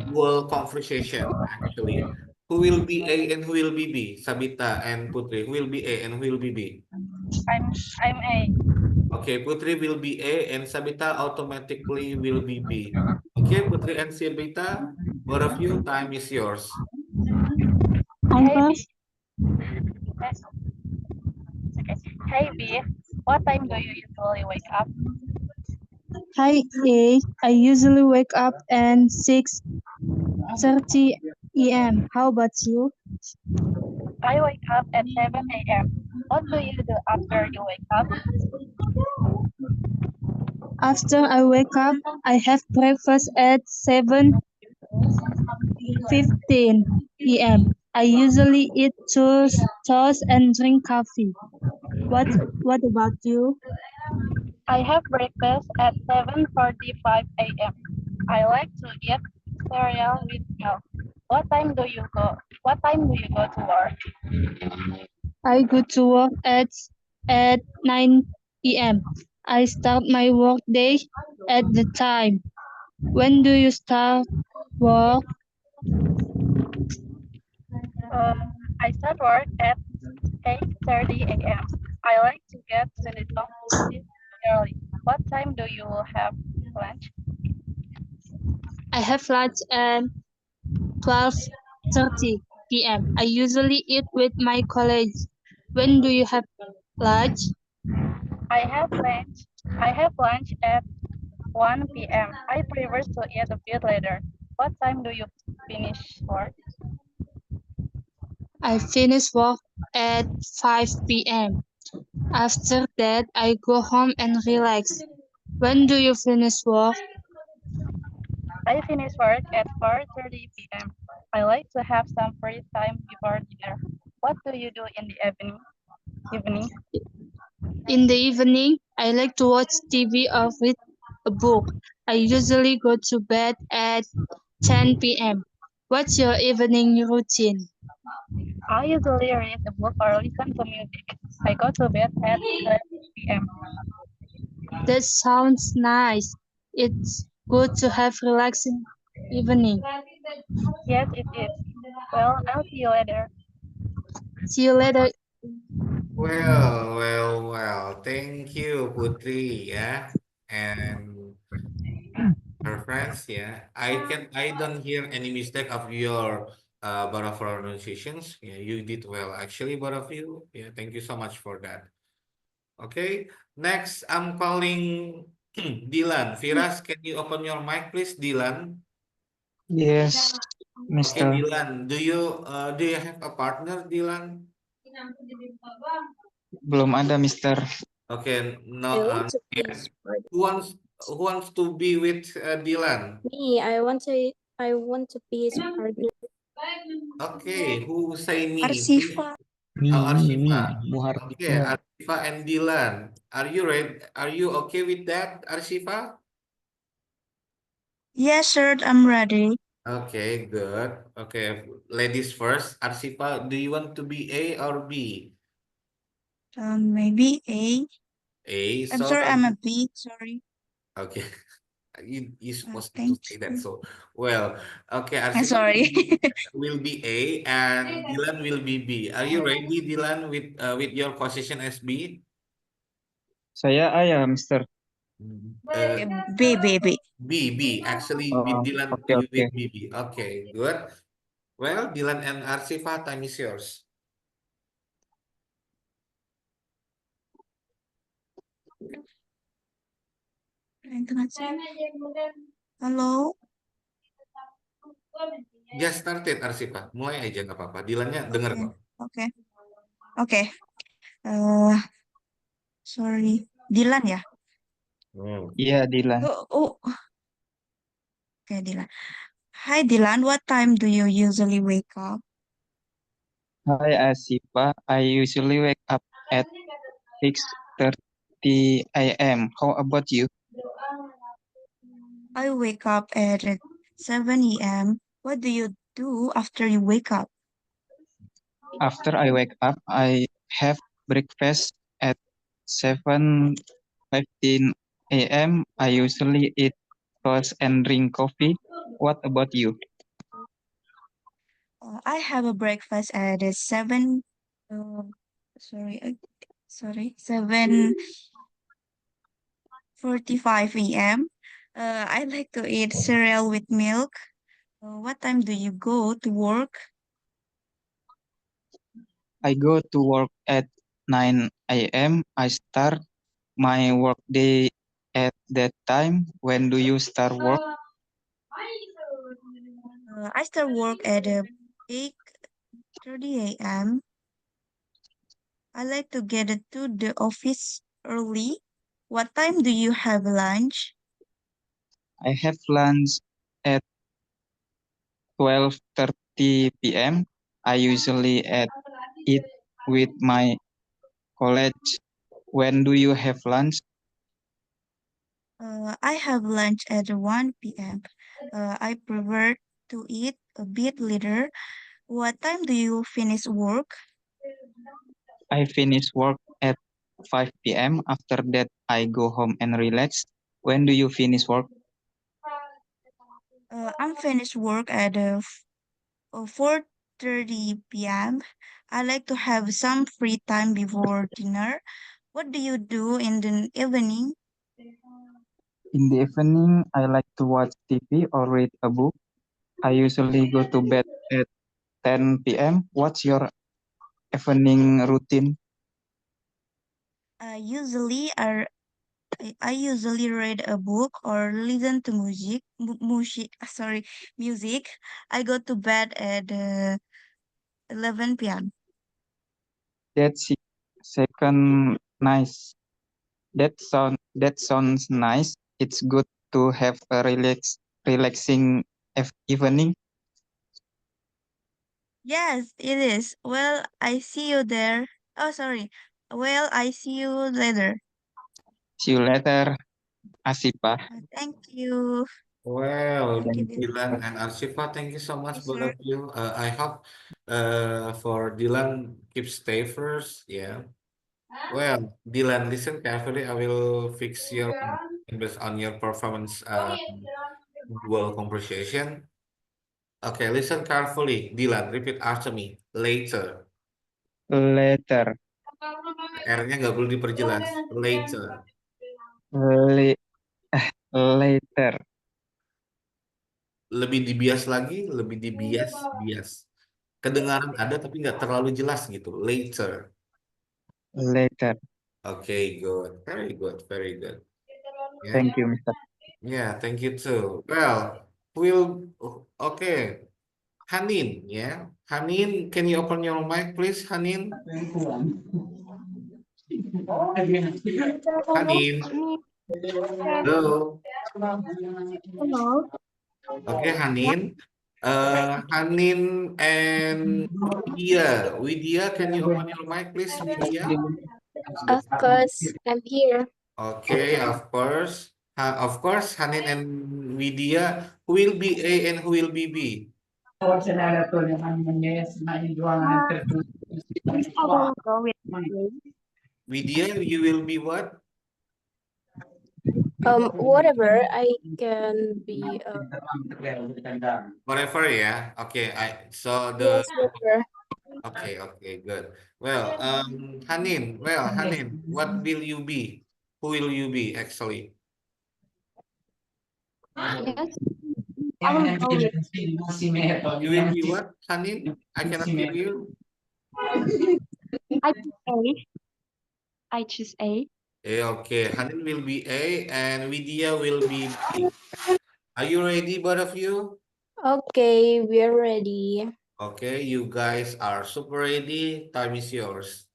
dual conversation actually. Who will be A and who will be B? Sabita and Putri, who will be A and who will be B? I'm A. Okay, Putri will be A and Sabita automatically will be B. Okay, Putri and Sabita, both of you, time is yours. Okay. Hey B, what time do you usually wake up? Hi, A. I usually wake up at 6:30 a.m. How about you? I wake up at 7 a.m. What do you do after you wake up? After I wake up, I have breakfast at 7:15 p.m. I usually eat toast and drink coffee. What about you? I have breakfast at 7:45 a.m. I like to eat cereal with milk. What time do you go to work? I go to work at 9 p.m. I start my work day at the time. When do you start work? I start work at 8:30 a.m. I like to get to the office early. What time do you have lunch? I have lunch at 12:30 p.m. I usually eat with my colleagues. When do you have lunch? I have lunch at 1 p.m. I prefer to eat a bit later. What time do you finish work? I finish work at 5 p.m. After that, I go home and relax. When do you finish work? I finish work at 4:30 p.m. I like to have some free time before dinner. What do you do in the evening? In the evening, I like to watch TV or read a book. I usually go to bed at 10 p.m. What's your evening routine? I usually read a book or listen to music. I go to bed at 11 p.m. That sounds nice. It's good to have relaxing evening. Yes, it is. Well, I'll see you later. See you later. Well. Thank you, Putri, ya, and her friends, ya. I don't hear any mistake of your both of pronunciations. Yeah, you did well, actually, both of you. Yeah, thank you so much for that. Okay, next I'm calling Dylan. Firas, can you open your mic, please, Dylan? Yes, Okay, Mister. Dylan, do you have a partner, Dylan? Belum ada, Mister. Okay, no. I want to be Yes. smart. Who wants to be with Dylan? Me, I want to be smart. Okay, who say me? Arsifa. Arsifa. Okay, Muhardika. Arsifa and Dylan. Are you ready? Are you okay with that, Arsifa? I want to be smart. Okay, Arsifa and Dylan. Are you ready? Are you okay with that, Arsifa? Okay, Arsifa and Dylan. Are you ready? Are you okay with that, Arsifa? Okay, Arsifa and Dylan. Are you ready? Are you okay with that, Arsifa? Yes, sir, I'm ready. Okay, good. Okay, ladies first. Arsipa, do you want to be A or B? Maybe A. A. I'm So, sorry, I'm a B. Sorry. okay. You supposed to Thank say that. you. So, well, okay, I'm Arsipa sorry. will be A and Dylan will be B. Are you ready, Dylan, with your position as B? Saya A ya, Mister. Uh, B, B, B. B. Actually, with Oh, Dylan, oke you oke. with B. Okay, good. Well, Dylan and Arsifa, time is yours. Internet saya. Halo. Just started, Arsifa. Mulai aja nggak apa-apa. Dylannya denger kok. Oke. Oke. Sorry. Dylan ya? Iya, Dylan. Okay, Dylan. Hi, Dylan. What time do you usually wake up? Hi, Asifa. I usually wake up at 6:30 a.m. How about you? I wake up at 7 a.m. What do you do after you wake up? After I wake up, I have breakfast at 7:15 a.m. I usually eat toast and drink coffee. What about you? I have a breakfast at 7. Sorry, 7:45 a.m. I like to eat cereal with milk. What time do you go to work? I go to work at 9 a.m. I start my work day at that time. When do you start work? I start work at 8:30 a.m. I like to get to the office early. What time do you have lunch? I have lunch at 12:30 p.m. I usually eat with my colleagues. When do you have lunch? I have lunch at 1 p.m. I prefer to eat a bit later. What time do you finish work? I finish work at 5 p.m. After that, I go home and relax. When do you finish work? I'm finished work at 4:30 p.m. I like to have some free time before dinner. What do you do in the evening? In the evening, I like to watch TV or read a book. I usually go to bed at 10 p.m. What's your evening routine? Usually I usually read a book or listen to music. I go to bed at 11 p.m. That's second nice. That sounds nice. It's good to have a relaxing evening. Yes, it is. Well, I see you there. Oh, sorry. Well, I see you later. See you later, Asipa. Thank you. Well, Thank you, Dylan and Arsifa, thank you so much, Yes, both sir. of you. I hope for Dylan, keep stay first. Yeah. Well, Dylan, listen carefully. I will fix your based on your performance dual conversation. Okay, listen carefully. Dylan, repeat after me. Later. Later. R-nya nggak perlu diperjelas. Later. Later. Lebih dibias lagi, lebih bias. Kedengaran ada tapi nggak terlalu jelas gitu. Later. Later. Okay, good. Very good. Very good. Yeah. Thank you, Mr. Yeah, thank you too. Well, okay. Hanin, yeah. Hanin, can you open your mic, please, Hanin? Hanin. Hello. Hello. Okay, Hanin. Hanin and Widya, can you open your mic, please, Widya? Of course, I'm here. Okay, of course. Of course, Hanin and Widya, who will be A and who will be B? I will go with A. Widya, you will be what? Whatever I can be. Whatever, yeah. Okay, so Yes, whatever. okay, good. Well, Hanin, what will you be? Who will you be actually? Yes, I will go with You will be what, Hanin? I cannot hear you. I choose A. I choose A. Okay, Hanin will be A and Widya will be B. Are you ready, both of you? Okay, we're ready. Okay, you guys are super ready. Time is yours.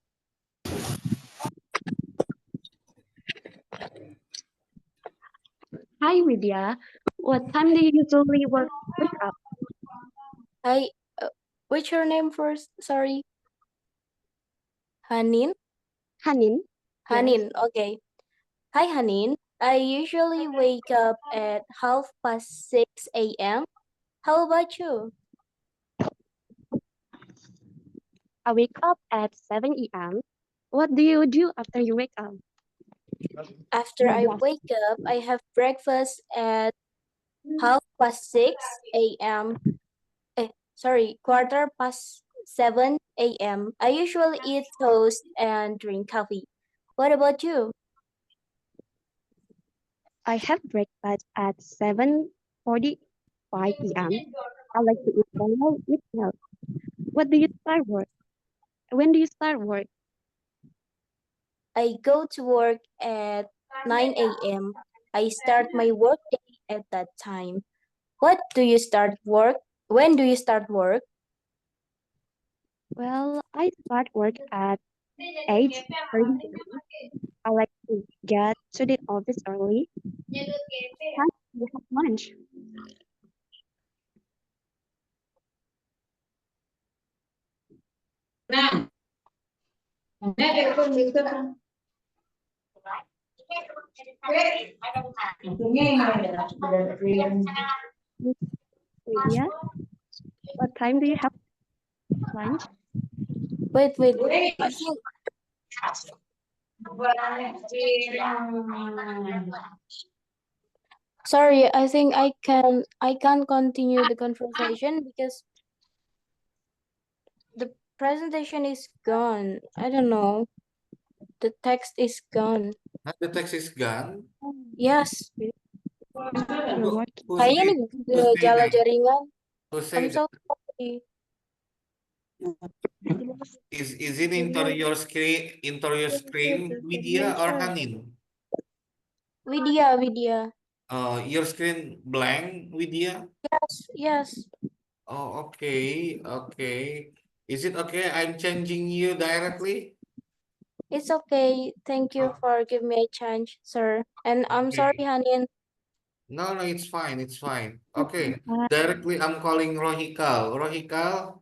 Hi, Vidya. What time do you usually wake up? Hi, what's your name first? Sorry. Hanin? Hanin. Hanin, okay. Hi, Hanin. I usually wake up at 6:30 a.m. How about you? I wake up at 7 a.m. What do you do after you wake up? After I wake up, I have breakfast at 6:30 a.m. Sorry, 7:15 a.m. I usually eat toast and drink coffee. What about you? I have breakfast at 7:45 p.m. I like to eat cereal with milk. What do you start work? When do you start work? I go to work at 9 a.m. I start my work day at that time. What do you start work? When do you start work? Well, I start work at 8:30. I like to get to the office early. Time to have lunch. Lydia, what time do you have lunch? Wait. I think sorry, I think I can't continue the conversation because the presentation is gone. I don't know. The text is gone. The text is gone. Yes. Who Kayaknya say, nih gejala that? jaringan. Who say I'm that? so sorry. Is it into your screen, Widya or Hanin? Widya. Your screen blank, Widya? Yes. Oh, okay. Is it okay? I'm changing you directly? It's okay. Thank you for giving me a chance, sir. And I'm sorry, Hanin. No, it's fine. Okay, directly I'm calling Rohikal. Rohikal?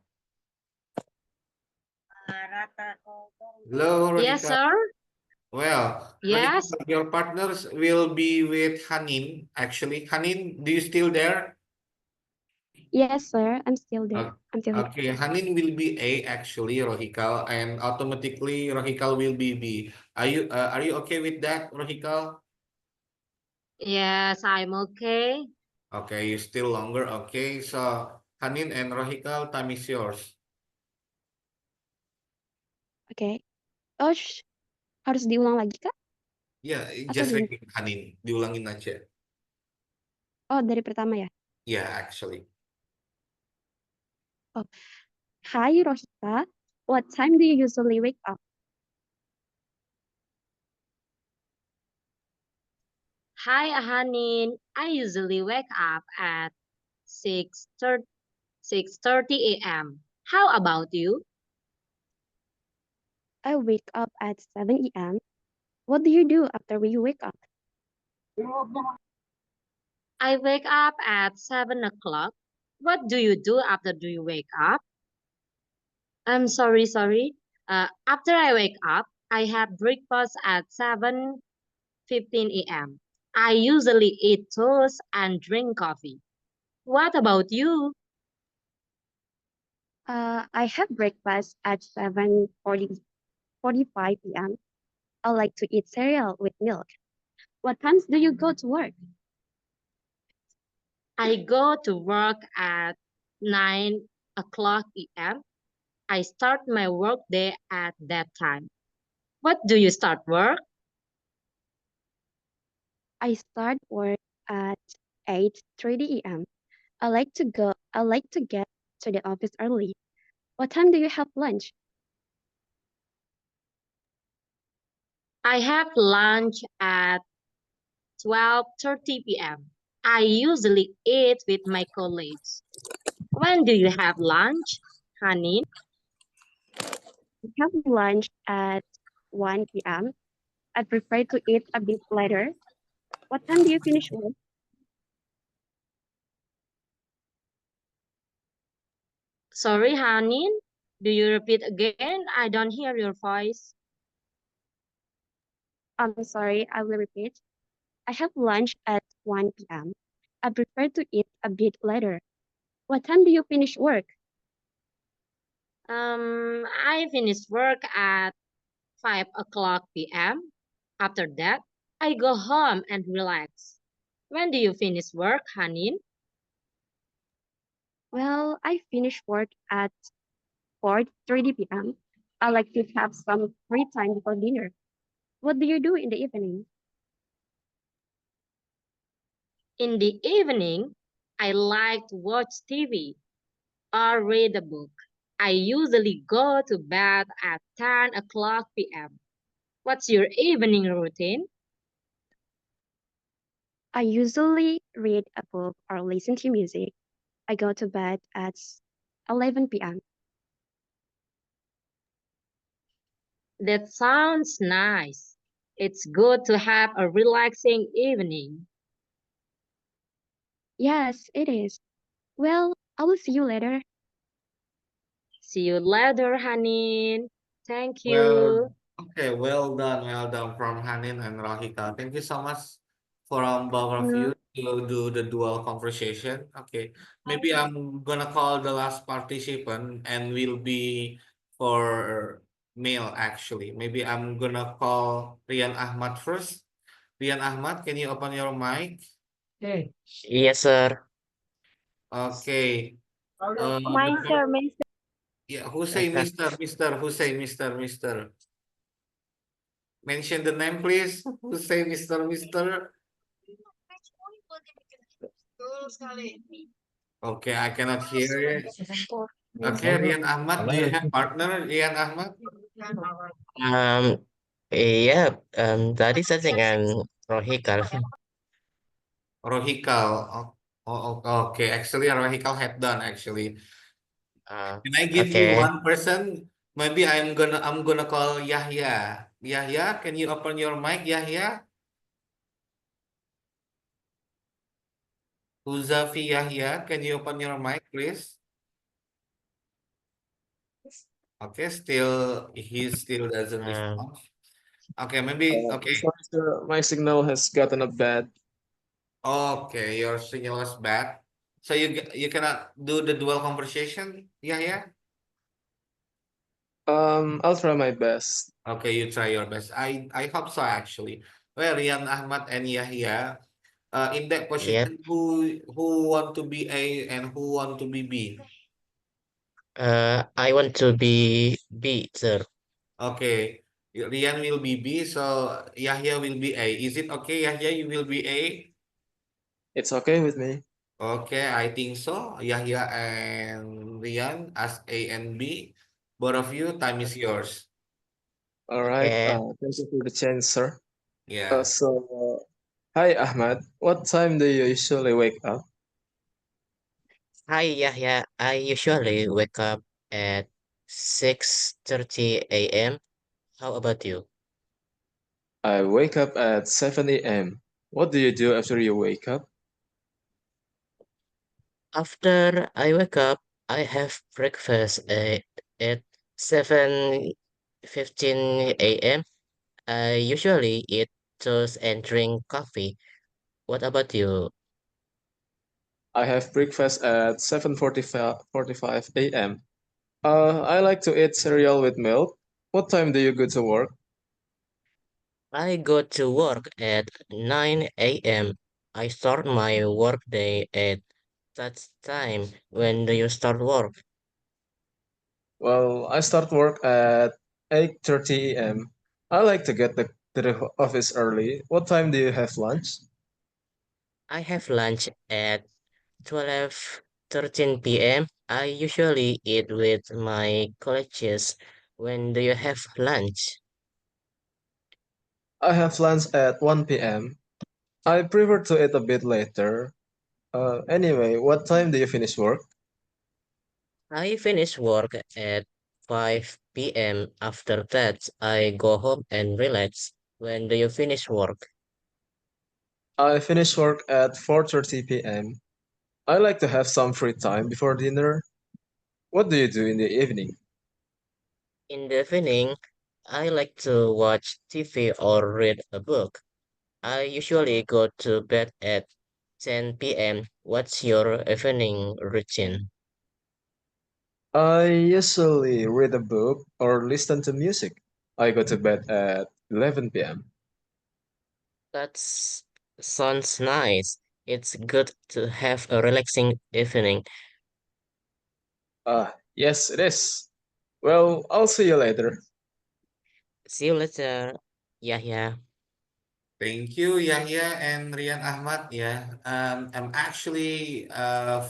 Hello, Rohikal. Yes, sir. Well, Yes. Rohikal, your partners will be with Hanin. Actually, Hanin, do you still there? Yes, sir. I'm still there. Okay, Hanin will be A actually, Rohikal, and automatically Rohikal will be B. Are you okay with that, Rohikal? Yes, I'm okay. Okay, you still longer. Okay, so Hanin and Rohikal, time is yours. Oke. Oh, harus diulang lagi, Kak? Ya, Atau just gimana? repeat, Hanin. Diulangin aja. Oh, dari pertama ya? Yeah, actually. Oh. Hi, Rohita. What time do you usually wake up? Hi, Hanin. I usually wake up at 6:30 a.m. How about you? I wake up at 7 a.m. What do you do after you wake up? I wake up at 7 o'clock. What do you do after you wake up? I'm sorry. After I wake up, I have breakfast at 7:15 a.m. I usually eat toast and drink coffee. What about you? I have breakfast at 7:45 p.m. I like to eat cereal with milk. What times do you go to work? I go to work at 9 o'clock p.m. I start my work day at that time. What do you start work? I start work at 8:30 a.m. I like to get to the office early. What time do you have lunch? I have lunch at 12:30 p.m. I usually eat with my colleagues. When do you have lunch, Hanin? I have lunch at 1 p.m. I prefer to eat a bit later. What time do you finish work? Sorry, Hanin. Do you repeat again? I don't hear your voice. I'm sorry, I will repeat. I have lunch at 1 p.m. I prefer to eat a bit later. What time do you finish work? I finish work at 5 o'clock p.m. After that, I go home and relax. When do you finish work, Hanin? Well, I finish work at 4:30 p.m. I like to have some free time before dinner. What do you do in the evening? In the evening, I like to watch TV or read a book. I usually go to bed at 10 o'clock p.m. What's your evening routine? I usually read a book or listen to music. I go to bed at 11 p.m. That sounds nice. It's good to have a relaxing evening. Yes, it is. Well, I will see you later. See you later, Hanin. Thank Well, you. okay, well done from Hanin and Rahika. Thank you so much from both of you to do the dual conversation. Okay, maybe I'm gonna call the last participant and will be for male actually. Maybe I'm gonna call Rian Ahmad first. Rian Ahmad, can you open your mic? Yes, sir. Okay. Mine, sir, mine, sir. Yeah, who say Mister? Who say Mister? Mention the name, please. Who say Mister? Okay, I cannot hear it. Okay, Rian Ahmad, do you have partner, Rian Ahmad? Um, yeah, that is something Rohikal. Rohikal. Okay. Actually, Rohikal had done actually. Can I give you Okay. one person? Maybe I'm gonna call Yahya. Yahya, can you open your mic, Yahya? Huzafi Yahya, can you open your mic, please? Okay, he still doesn't respond. Okay, maybe okay. Sorry, sir, my signal has gotten a bad. Okay, your signal is bad. So you cannot do the dual conversation, Yahya? I'll try my best. Okay, you try your best. I hope so actually. Well, Rian Ahmad and Yahya, in that Yep. position, who want to be A and who want to be B? I want to be B, sir. Okay, Rian will be B, so Yahya will be A. Is it okay, Yahya? You will be A? It's okay with me. Okay, I think so. Yahya and Rian as A and B. Both of you, time is yours. All right. Okay. Thank you for the chance, sir. Yeah. Hi, Ahmad. What time do you usually wake up? Hi, Yahya. I usually wake up at 6:30 a.m. How about you? I wake up at 7 a.m. What do you do after you wake up? After I wake up, I have breakfast at 7:15 a.m. I usually eat toast and drink coffee. What about you? I have breakfast at 7:45 a.m. I like to eat cereal with milk. What time do you go to work? I go to work at 9 a.m. I start my workday at that time. When do you start work? Well, I start work at 8:30 a.m. I like to get to the office early. What time do you have lunch? I have lunch at 12:13 p.m. I usually eat with my colleagues. When do you have lunch? I have lunch at 1 p.m. I prefer to eat a bit later. Anyway, what time do you finish work? I finish work at 5 p.m. After that, I go home and relax. When do you finish work? I finish work at 4:30 p.m. I like to have some free time before dinner. What do you do in the evening? In the evening, I like to watch TV or read a book. I usually go to bed at 10 p.m. What's your evening routine? I usually read a book or listen to music. I go to bed at 11 p.m. That sounds nice. It's good to have a relaxing evening. Yes, it is. Well, I'll see you later. See you later, Yahya. Thank you, Yahya and Rian Ahmad. Yeah, I'm actually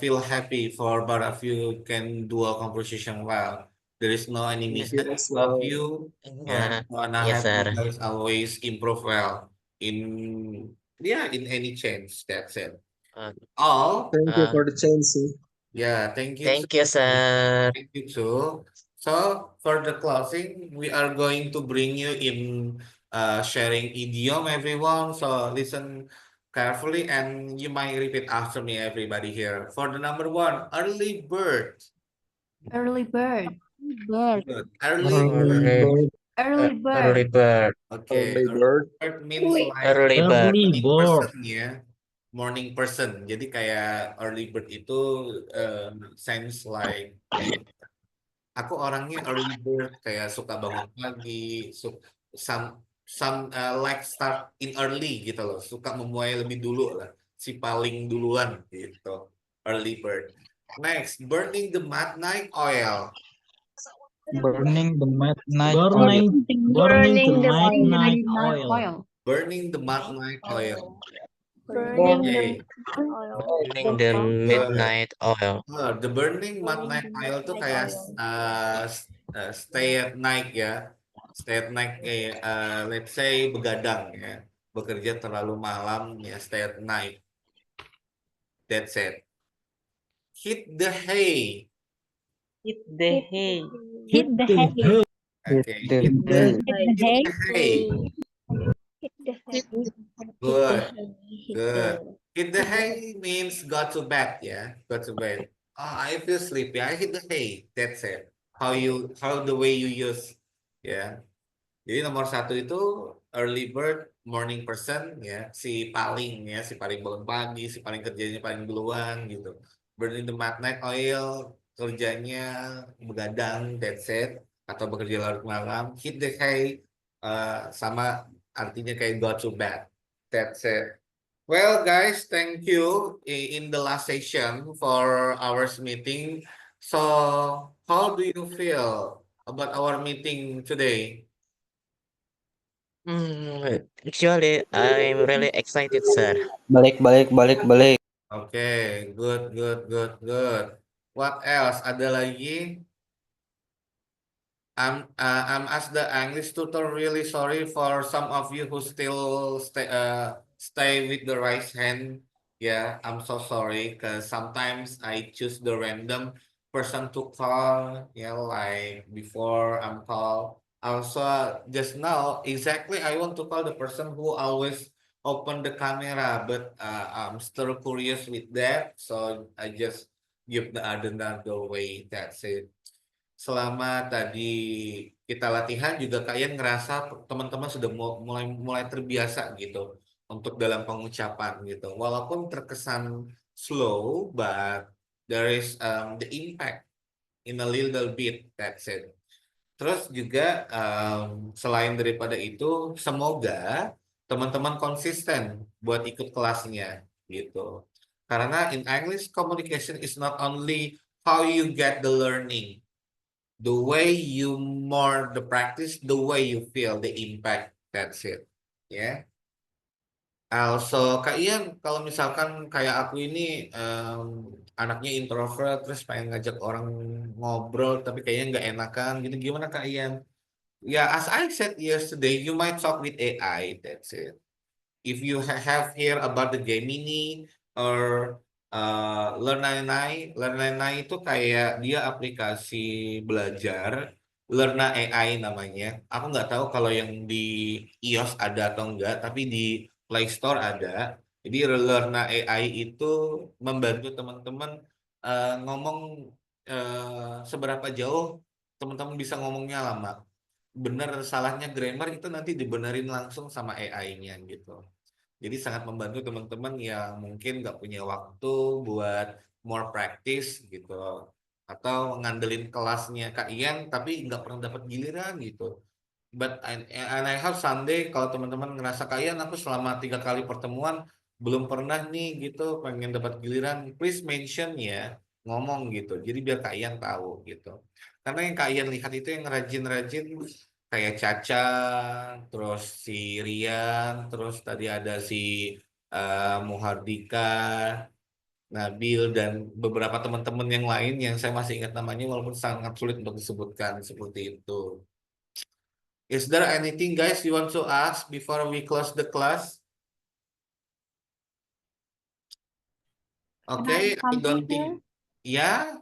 feel happy for both of you can do a conversation well. There is no any mistake Yes, of you. Yeah, and I Yes, have you sir. guys always improve well in in any change. That's it. Uh, All. Thank you for the chance. Yeah, thank you too. Thank you, sir. Thank you too. So for the closing, we are going to bring you in sharing idiom, everyone. So listen carefully and you might repeat after me, everybody here. For the number one, early bird. Early bird. Bird. Good. Early Early bird. bird. Early Early bird. bird. Okay, Early early bird. bird means like Early bird. Early morning bird. person ya. Morning person. Jadi kayak early bird itu sounds like aku orangnya early bird kayak suka bangun pagi, like start in early gitu loh, suka memulai lebih dulu lah, si paling duluan gitu, early bird. Next, burning the midnight oil. Burning the midnight oil. Burning the midnight Midnight oil. oil. Burning the midnight oil. Burning Okay. Burning the midnight oil. The burning midnight oil tuh kayak stay at night ya. Stay at night let's say begadang ya. Bekerja terlalu malam ya, stay at night. That's it. Hit the hay. Hit the hay. Hit the hay. Okay. Hit the hay. Hit the hay. Good. Good. Hit the hay means go to bed ya. Go to bed. Oh, I feel sleepy. I hit the hay. That's it. How the way you use ya. Jadi nomor satu itu early bird, morning person ya, si paling bangun pagi, si paling kerjanya paling duluan gitu. Burning the midnight oil, kerjanya begadang, that's it, atau bekerja larut malam. Hit the hay sama artinya kayak go to bed, that's it. Well guys, thank you in the last session for our meeting. So how do you feel about our meeting today? Actually, I'm really excited, sir. Balik. Okay, good. What else? Ada lagi? I'm as the English tutor really sorry for some of you who still stay with the right hand. Yeah, I'm so sorry because sometimes I choose the random person to call. Yeah, like before I'm called. Also, just now exactly I want to call the person who always open the camera, but I'm still curious with that, so I just give the another way. That's it. Selama tadi kita latihan juga kalian ngerasa teman-teman sudah mulai terbiasa gitu untuk dalam pengucapan gitu. Walaupun terkesan slow, but there is the impact in a little bit. That's it. Terus juga selain daripada itu, semoga teman-teman konsisten buat ikut kelasnya gitu. Karena in English communication is not only how you get the learning, the way you more the practice, the way you feel the impact. That's it. Ya. Also, Kak Ian, kalau misalkan kayak aku ini anaknya introvert, terus pengen ngajak orang ngobrol, tapi kayaknya nggak enakan, gitu gimana Kak Ian? Ya, as I said yesterday, you might talk with AI. That's it. If you have here about the Gemini or Learn99 itu kayak dia aplikasi belajar, Learna AI namanya. Aku nggak tahu kalau yang di iOS ada atau enggak, tapi di Play Store ada. Jadi Learna AI itu membantu teman-teman ngomong seberapa jauh teman-teman bisa ngomongnya lama. Benar salahnya grammar itu nanti dibenerin langsung sama AI-nya gitu. Jadi sangat membantu teman-teman yang mungkin nggak punya waktu buat more practice gitu. Atau ngandelin kelasnya Kak Ian tapi nggak pernah dapat giliran gitu. And I have Sunday kalau teman-teman ngerasa Kak Ian aku selama 3 kali pertemuan belum pernah nih gitu pengen dapat giliran, please mention ya, ngomong gitu. Jadi biar Kak Ian tahu gitu. Karena yang Kak Ian lihat itu yang rajin-rajin kayak Caca, terus si Rian, terus tadi ada si Muhardika, Nabil, dan beberapa teman-teman yang lain yang saya masih ingat namanya walaupun sangat sulit untuk disebutkan seperti itu. Is there anything guys you want to ask before we close the class? Okay, I don't think. Yeah,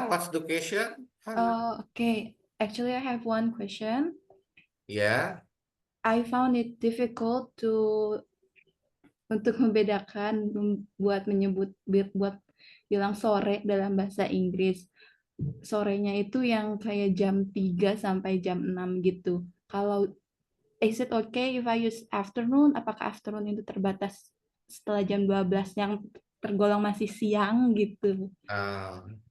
what's the question? Okay. Actually, I have one question. Yeah. I found it difficult untuk membedakan buat bilang sore dalam bahasa Inggris. Sorenya itu yang kayak jam 3 sampai jam 6 gitu. Kalau is it okay if I use afternoon? Apakah afternoon itu terbatas setelah jam 12 yang tergolong masih siang gitu?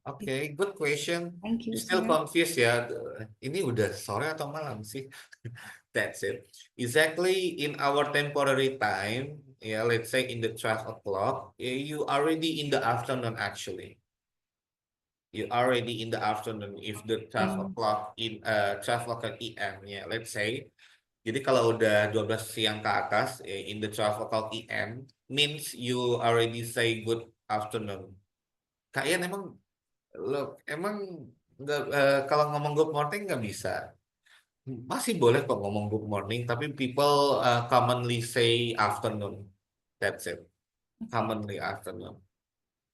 Okay, good question. Thank you, Still sir. confused ya. Ini udah sore atau malam sih? That's it. Exactly in our temporary time, yeah, let's say in the 12 o'clock, you already in the afternoon actually. You already in the afternoon if the 12 o'clock in 12 o'clock EM, yeah, let's say. Jadi kalau udah 12 siang ke atas, in the 12 o'clock EM, means you already say good afternoon. Kalian emang nggak kalau ngomong good morning nggak bisa. Masih boleh kok ngomong good morning, tapi people commonly say afternoon. That's it. Commonly afternoon.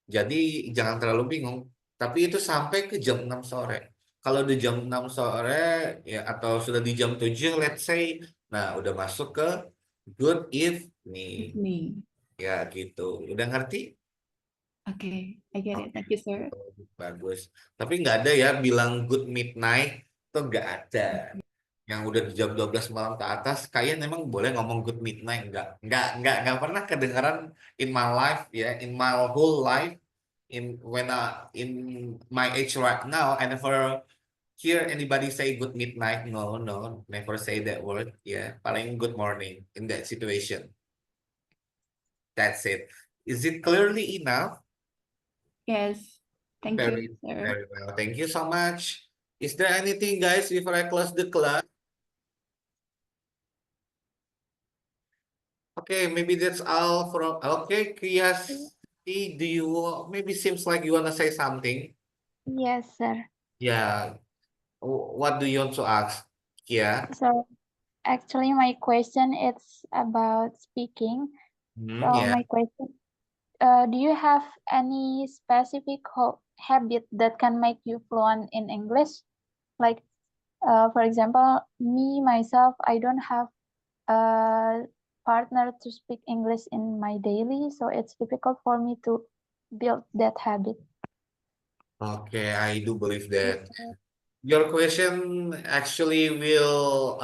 Jadi jangan terlalu bingung. Tapi itu sampai ke jam 6 sore. Kalau di jam 6 sore ya atau sudah di jam 7 let's say, nah udah masuk ke good evening. Ya gitu. Udah ngerti? Oke, I get it. Thank you, sir. Bagus. Tapi nggak ada ya bilang good midnight. Itu nggak ada. Yang udah di jam 12 malam ke atas, kalian memang boleh ngomong good midnight. Nggak pernah kedengaran in my life, ya, in my whole life. In my age right now, I never hear anybody say good midnight. No, never say that word. Yeah, paling good morning in that situation. That's it. Is it clearly enough? Yes. Thank Very, you, sir. very well. Thank you so much. Is there anything, guys, before I close the class? Okay, maybe that's all from. Okay, Kias, do you maybe seems like you wanna say something? Yes, sir. Yeah. What do you want to ask, Kia? So actually my question is about speaking. So Yeah. my question, do you have any specific habit that can make you fluent in English? Like, for example, myself, I don't have a partner to speak English in my daily, so it's difficult for me to build that habit. Okay, I do believe that. Your question actually will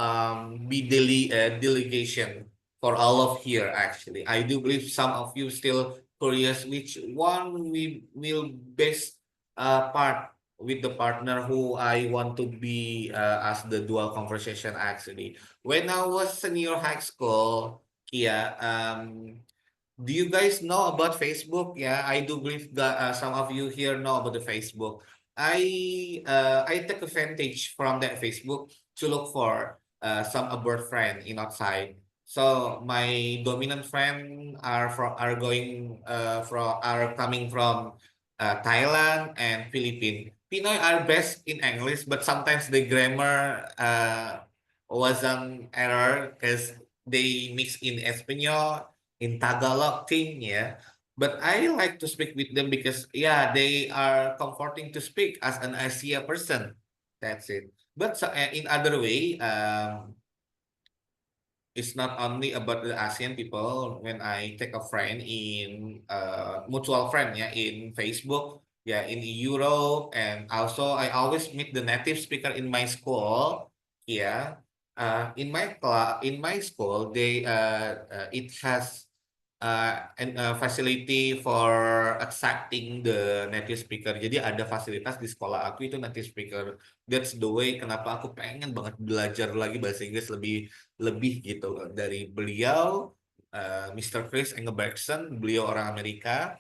be delegation. for all of here actually. I do believe some of you still curious which one we will best part with the partner who I want to be as the dual conversation actually. When I was senior high school, yeah, do you guys know about Facebook? Yeah, I do believe that some of you here know about the Facebook. I take advantage from that Facebook to look for some abroad friend in outside. So my dominant friend are going are coming from Thailand and Philippines. Pinoy are best in English, but sometimes the grammar was an error because they mix in Espanol in Tagalog thing, yeah. But I like to speak with them because yeah, they are comforting to speak as an Asia person. That's it. But in other way, it's not only about the ASEAN people. When I take a friend in mutual friend, yeah, in Facebook, yeah, in Europe, and also I always meet the native speaker in my school. Yeah, in my class, in my school, it has facility for accepting the native speaker. Jadi ada fasilitas di sekolah aku itu native speaker. That's the way kenapa aku pengen banget belajar lagi bahasa Inggris lebih gitu dari beliau, Mr. Chris Engelbertson, beliau orang Amerika.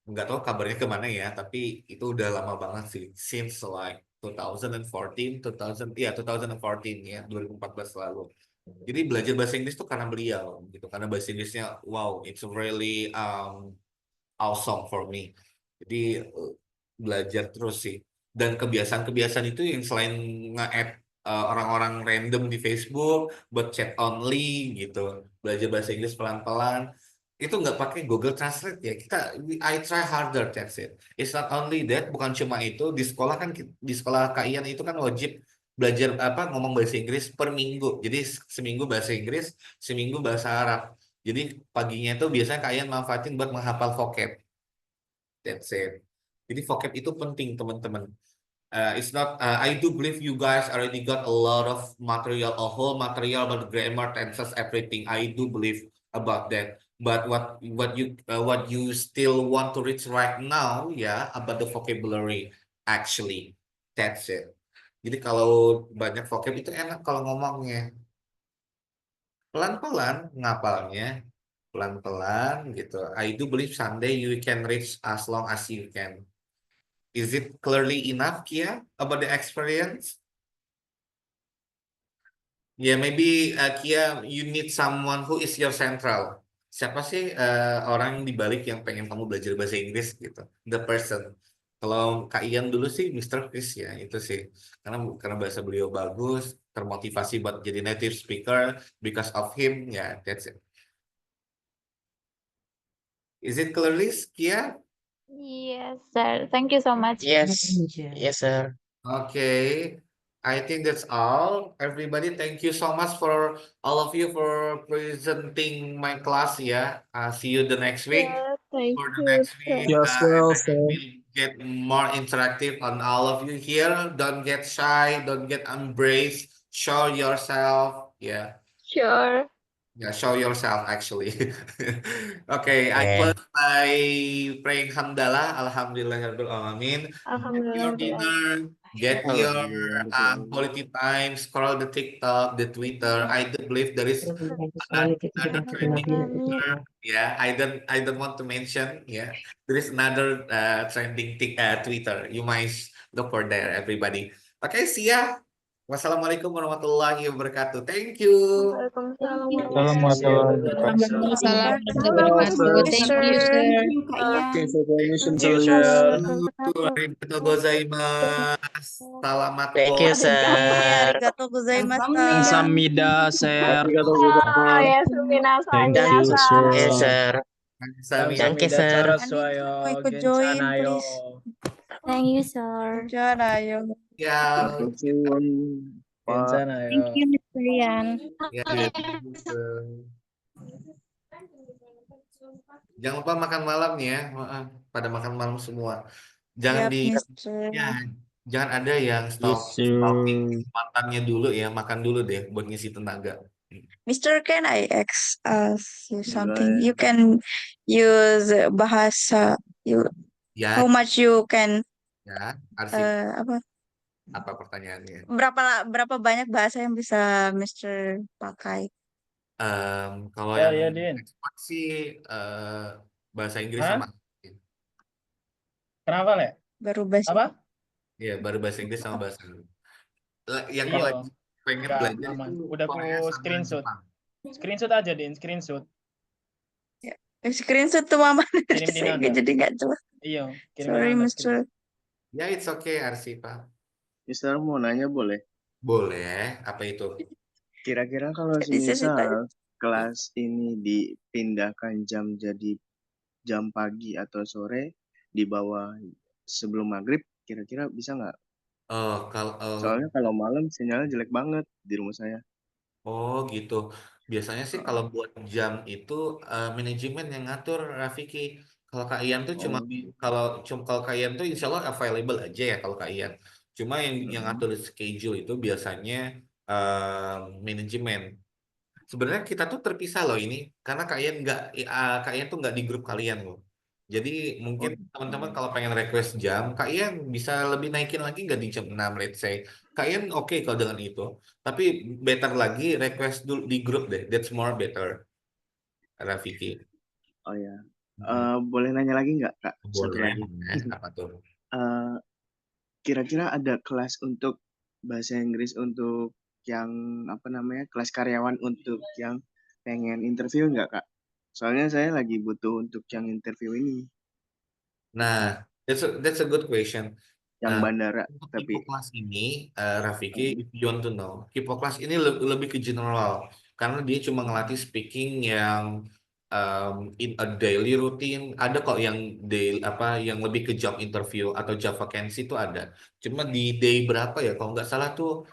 Nggak tahu kabarnya kemana ya, tapi itu udah lama banget sih, since like 2014, 2014 ya, 2014 lalu. Jadi belajar bahasa Inggris tuh karena beliau gitu, karena bahasa Inggrisnya wow, it's really awesome for me. Jadi belajar terus sih. Dan kebiasaan-kebiasaan itu yang selain nge-add orang-orang random di Facebook buat chat only gitu, belajar bahasa Inggris pelan-pelan, itu nggak pakai Google Translate ya. I try harder, that's it. It's not only that, bukan cuma itu, di sekolah kan, di sekolah Kak Ian itu kan wajib belajar ngomong bahasa Inggris per minggu. Jadi seminggu bahasa Inggris, seminggu bahasa Arab. Jadi paginya itu biasanya Kak Ian manfaatin buat menghafal vocab. That's it. Jadi vocab itu penting teman-teman. It's not. I do believe you guys already got a lot of material, a whole material about grammar, tenses, everything. I do believe about that. But what you still want to reach right now, yeah, about the vocabulary actually. That's it. Jadi kalau banyak vocab itu enak kalau ngomongnya. Pelan-pelan ngapalnya, pelan-pelan gitu. I do believe someday you can reach as long as you can. Is it clearly enough, Kia, about the experience? Yeah, maybe Kia, you need someone who is your central. Siapa sih orang di balik yang pengen kamu belajar bahasa Inggris gitu? The person. Kalau Kak Ian dulu sih Mr. Chris ya, itu sih. Karena bahasa beliau bagus, termotivasi buat jadi native speaker because of him, ya, that's it. Is it clearly, Kia? Yes, sir. Thank you so much. Yes, yes, sir. Okay, I think that's all. Everybody, thank you so much for all of you for presenting my class. Yeah, see you the next week. Thank For the you, next sir. week, Yes, well, sir. we'll get more interactive on all of you here. Don't get shy. Don't get embraced. Show yourself. Yeah. Sure. Yeah, show yourself actually. Okay, I Yeah. close by praying hamdalah, alhamdulillahirabbil alamin. Your dinner, get your quality time, scroll the TikTok, the Twitter. I do believe there is another trending Twitter. Yeah, I don't want to mention. Yeah, there is another trending Twitter. You might look for there, everybody. Okay, see ya. Wassalamualaikum warahmatullahi wabarakatuh. Thank you. Waalaikumsalam Waalaikumsalam warahmatullahi wabarakatuh. Thank you, sir. Thank you for permission, Thank you, sir. Arigatou gozaimasu. Selamat Thank you, sir. Arigatou gozaimasu. Kamsahamnida, sir. Oh, ya, Thank you, sir. Thank you, sir. Saraswayo, Ikut join, Gencanayo. please. Thank you, sir. Jangan ayo. Ya. Gencanayo. Thank you, Mr. Rian. Ya, jangan lupa makan malam ya. Pada makan malam semua. Jangan jangan ada yang stalking mantannya dulu ya. Makan dulu deh buat ngisi tenaga. Mister, can I ask you something? You can use bahasa. Ya, How much you can ya, Arsip, apa? apa pertanyaannya? Berapa banyak bahasa yang bisa Mister pakai? Kalau Ya, yang Din. expert sih bahasa Inggris Hah? sama Kenapa, Le? Baru bahasa. Apa? Iya, baru bahasa Inggris sama bahasa yang Iya, lagi pengen nggak belajar aman. itu Udah ku Korea sama screenshot. Jepang. Screenshot aja, Din. Screenshot. Ya. Screenshot tuh mama Kirim di saya Nanda. jadi nggak jelas. Iya, kirim di Sorry, Nanda Mister. Ya, it's okay, Arsipa. Mister mau nanya boleh? Boleh, apa itu? Kira-kira kalau Jadi saya semisal kelas ini dipindahkan jam jadi jam pagi atau sore di bawah sebelum maghrib, kira-kira bisa nggak? Soalnya kalau malam sinyalnya jelek banget di rumah saya. Oh gitu. Biasanya sih kalau buat jam itu manajemen yang ngatur, Rafiki. Kalau Kak Ian tuh cuma kalau Kak Ian tuh insya Allah available aja ya kalau Kak Ian. Cuma yang ngatur schedule itu biasanya manajemen. Sebenarnya kita tuh terpisah loh ini karena Kak Ian tuh nggak di grup kalian loh. Jadi mungkin teman-teman kalau pengen request jam, Kak Ian bisa lebih naikin lagi nggak di jam 6, let's say. Kak Ian oke kalau dengan itu. Tapi better lagi request dulu di grup deh. That's more better, Rafiki. Oh ya. Boleh nanya lagi nggak, Kak? Satu Boleh, lagi. apa tuh? Kira-kira ada kelas untuk bahasa Inggris untuk yang apa namanya kelas karyawan untuk yang pengen interview nggak, Kak? Soalnya saya lagi butuh untuk yang interview ini. Nah, that's a good question. Yang bandara, Untuk tapi Kipoklas ini, Rafiki, if you want to know, Kipoklas ini lebih ke general karena dia cuma ngelatih speaking yang in a daily routine. Ada kok yang yang lebih ke job interview atau job vacancy itu ada. Cuma di day berapa ya? Kalau nggak salah tuh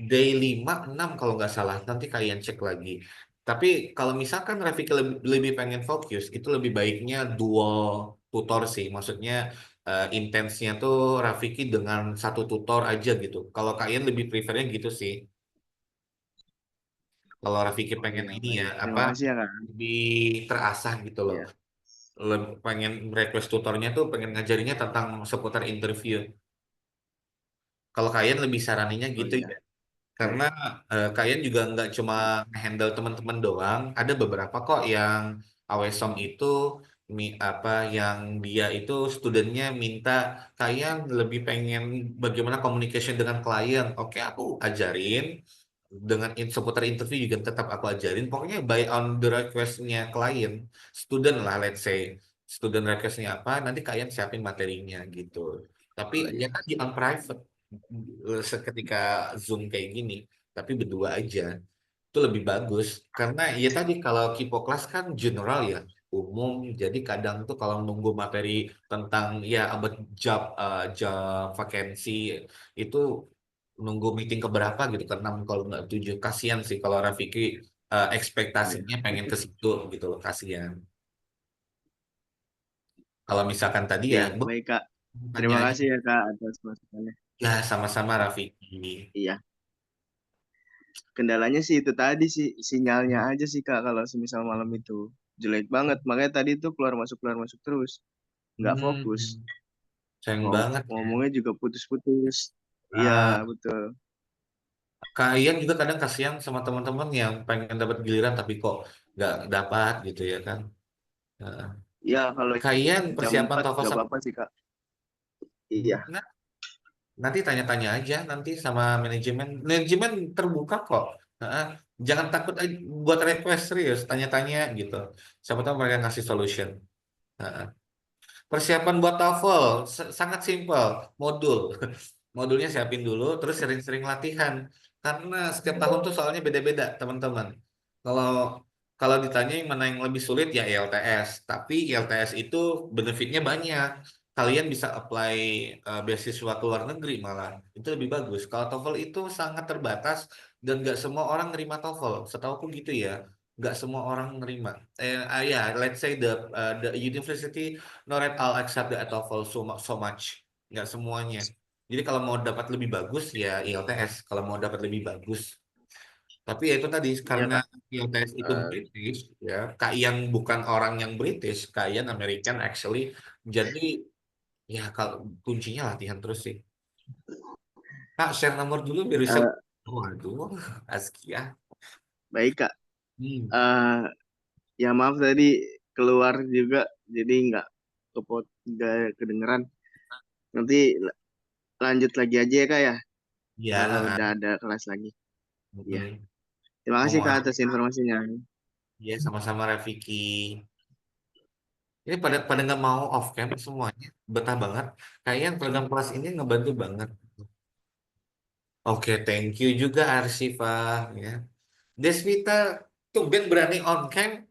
day 5, 6 kalau nggak salah. Nanti kalian cek lagi. Tapi kalau misalkan Rafiki lebih pengen fokus, itu lebih baiknya dual tutor sih. Maksudnya intensnya tuh Rafiki dengan satu tutor aja gitu. Kalau kalian lebih prefernya gitu sih. Kalau Rafiki pengen ini ya terima kasih ya, Kak. lebih terasah gitu loh. Pengen request tutornya tuh pengen ngajarinnya tentang seputar interview. Kalau kalian lebih saraninya gitu ya. Karena kalian juga nggak cuma handle teman-teman doang, ada beberapa kok yang Awesom itu yang dia itu studentnya minta kalian lebih pengen bagaimana communication dengan klien. Oke, aku ajarin dengan seputar interview juga tetap aku ajarin. Pokoknya by on the requestnya klien, student lah, let's say student requestnya apa, nanti kalian siapin materinya gitu. Tapi ya kan di on private seketika Zoom kayak gini, tapi berdua aja itu lebih bagus karena ya tadi kalau Kipoklas kan general ya umum, jadi kadang tuh kalau nunggu materi tentang ya about job vacancy itu nunggu meeting keberapa gitu kan 6 kalau nggak 7, kasihan sih kalau Rafiki ekspektasinya pengen ke situ gitu loh, kasihan. Kalau misalkan tadi ya Baik, Kak. tanya Terima aja. kasih ya, Kak, atas masukannya. Ya sama-sama Rafiki. Iya. Kendalanya sih itu tadi sih sinyalnya aja sih, Kak, kalau semisal malam itu jelek banget. Makanya tadi tuh keluar masuk terus. Nggak fokus. Sayang banget ya. Ngomongnya juga putus-putus. Iya, betul. Kak Ian juga kadang kasihan sama teman-teman yang pengen dapat giliran tapi kok nggak dapat gitu ya kan. Iya, kalau Kak Ian jam persiapan 4 TOEFL nggak sama apa-apa sih, Kak. Iya. nanti tanya-tanya aja nanti sama manajemen terbuka kok. Jangan takut buat request, serius tanya-tanya gitu, siapa tahu mereka ngasih solution. Persiapan buat TOEFL sangat simpel, modulnya siapin dulu terus sering-sering latihan karena setiap tahun tuh soalnya beda-beda teman-teman. Kalau kalau ditanya yang mana yang lebih sulit ya IELTS, tapi IELTS itu benefitnya banyak. Kalian bisa apply beasiswa ke luar negeri malah. Itu lebih bagus. Kalau TOEFL itu sangat terbatas dan nggak semua orang nerima TOEFL. Setauku gitu ya. Nggak semua orang nerima. Let's say the university not at all accept the TOEFL so much. Nggak semuanya. Jadi kalau mau dapat lebih bagus ya IELTS. Kalau mau dapat lebih bagus. Tapi ya itu tadi Iya karena kak. yang tes itu British ya, Kak Ian bukan orang yang British, Kak Ian American actually. Jadi ya kalau kuncinya latihan terus sih. Kak share nomor dulu biar bisa. Eh, Waduh, Askia. baik kak. Hmm. Ya maaf tadi keluar juga, jadi nggak kedengeran. Nanti lanjut lagi aja ya kak ya, Ya, kalau udah ada kelas lagi. Iya. mm-mm. Terima kasih Ngomong kak aja. atas informasinya. Ya sama-sama Rafiki. Ini pada nggak mau off cam semuanya, betah banget. Kayaknya program kelas ini ngebantu banget. Oke, thank you juga Arsifa ya. Desvita tumben berani on cam.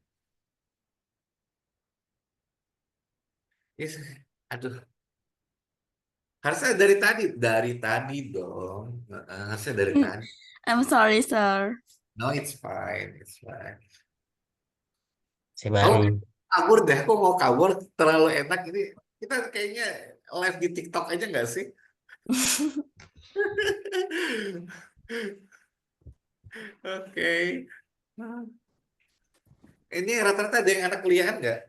Yes. Aduh, harusnya dari tadi dong. Harusnya dari tadi. I'm sorry, sir. No, it's fine, it's fine. Si Oh, baru. kabur deh, aku mau kabur terlalu enak ini. Kita kayaknya live di TikTok aja nggak sih? Oke. Ini rata-rata ada yang anak kuliahan nggak?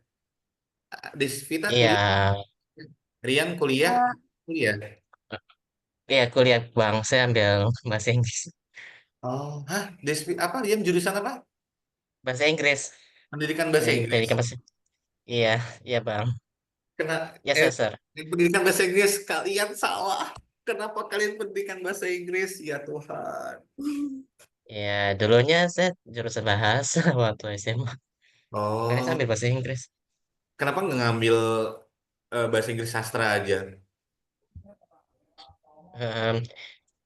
Desvita Iya, kuliah, Rian kuliah, Eh, kuliah. iya kuliah Bang, saya ambil bahasa Inggris. Oh, hah? Apa Rian jurusan apa? Bahasa Inggris. Pendidikan bahasa Inggris. Pendidikan bahasa. Iya, iya Bang. Kena Yes, eh sir. pendidikan bahasa Inggris kalian salah. Kenapa kalian pendidikan bahasa Inggris? Ya Tuhan. Ya, dulunya saya jurusan bahasa waktu SMA. Makanya saya Oh, ambil bahasa Inggris. kenapa nggak ngambil bahasa Inggris sastra aja? Em,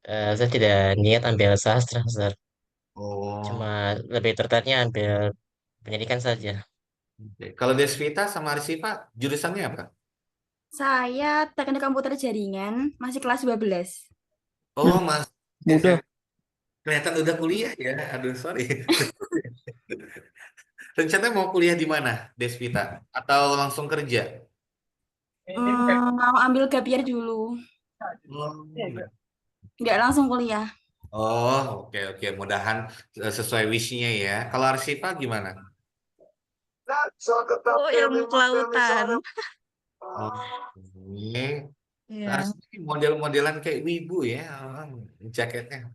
saya tidak niat ambil sastra, sir. Cuma Oh, lebih tertariknya ambil pendidikan saja. oke. Kalau Desvita sama Arsifa jurusannya apa? Saya teknik komputer jaringan, masih kelas 12. Oh, Mas Mudah. SM. Kelihatan udah kuliah ya. Aduh, sorry. Rencananya mau kuliah di mana, Desvita? Atau langsung kerja? Mau ambil gap year dulu, Oh, nggak langsung kuliah. oh, oke oke. Mudahan sesuai wish-nya ya. Kalau Arsifa gimana? Oh, ilmu kelautan. Oh, ini Iya. model-modelan kayak wibu ya, jaketnya.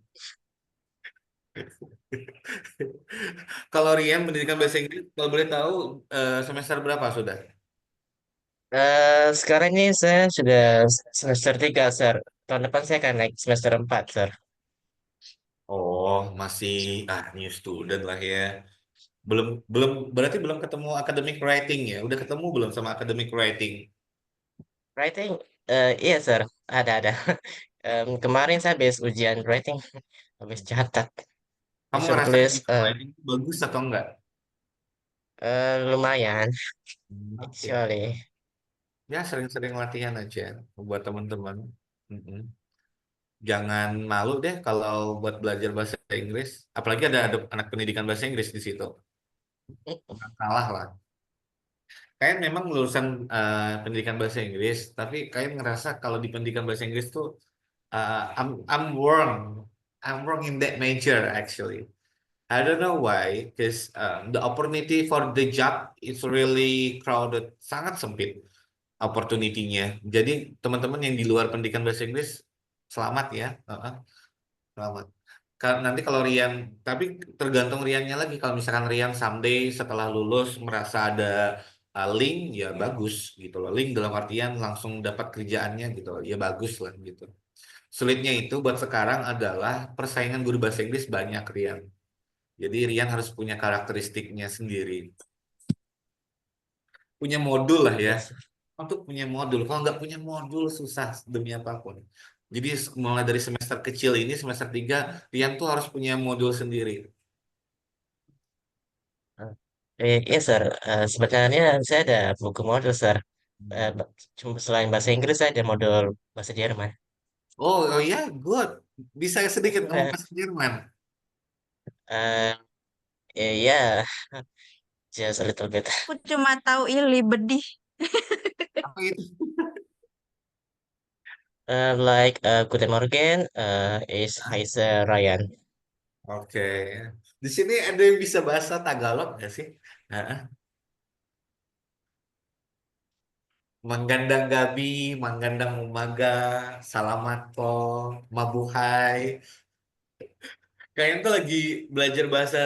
Kalau Rian pendidikan bahasa Inggris, kalau boleh tahu semester berapa sudah? Sekarang ini saya sudah semester 3, sir. Tahun depan saya akan naik semester 4, sir. Oh, masih new student lah ya. Belum belum berarti belum ketemu academic writing ya? Udah ketemu belum sama academic writing? Writing, iya, sir. Ada. Kemarin saya habis ujian writing, habis catat. Kamu Disuruh ngerasa tulis, gimana? Writing itu bagus atau enggak? lumayan, Oke. actually. Ya sering-sering latihan aja buat teman-teman. Mm-mm. Jangan malu deh kalau buat belajar bahasa Inggris. Apalagi ada anak pendidikan bahasa Inggris di situ. Nggak kalah lah. Kayak memang lulusan pendidikan bahasa Inggris, tapi kayak ngerasa kalau di pendidikan bahasa Inggris tuh I'm wrong. I'm wrong in that major actually. I don't know why, because the opportunity for the job is really crowded, sangat sempit opportunity-nya. Jadi teman-teman yang di luar pendidikan bahasa Inggris, selamat ya. Selamat. Nanti kalau Rian, tapi tergantung Riannya lagi. Kalau misalkan Rian someday setelah lulus merasa ada link, ya bagus gitu loh. Link dalam artian langsung dapat kerjaannya gitu loh. Ya bagus lah gitu. Sulitnya itu buat sekarang adalah persaingan guru bahasa Inggris banyak Rian. Jadi Rian harus punya karakteristiknya sendiri. Punya modul lah ya. Yes. Untuk punya modul. Kalau nggak punya modul susah demi apapun. Jadi mulai dari semester kecil ini, semester 3 Rian tuh harus punya modul sendiri. Iya, sir. Sebenarnya saya ada buku modul, sir. Cuma selain bahasa Inggris, saya ada modul bahasa Jerman. Oh, oh ya, good. Bisa sedikit ngomong Eh, bahasa Jerman. eh, iya, just a little bit. Aku cuma tahu ini bedih. Apa itu? Like Guten Morgen, is Heiße Ryan. Oke. Di sini ada yang bisa bahasa Tagalog nggak sih? Heeh. Manggandang gabi, manggandang umaga, salamat po, mabuhay. Kayaknya tuh lagi belajar bahasa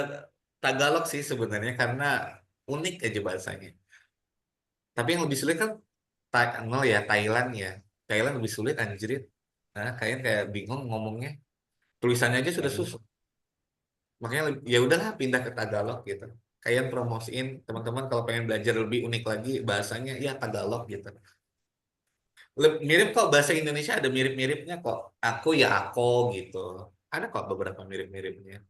Tagalog sih sebenarnya karena unik aja bahasanya. Tapi yang lebih sulit kan ya Thailand ya. Thailand lebih sulit anjrit. Nah, kayaknya kayak bingung ngomongnya. Tulisannya aja sudah susah. Makanya ya udahlah pindah ke Tagalog gitu. Kalian promosiin teman-teman kalau pengen belajar lebih unik lagi bahasanya ya Tagalog gitu. Mirip kok bahasa Indonesia ada mirip-miripnya kok. Aku ya aku gitu. Ada kok beberapa mirip-miripnya.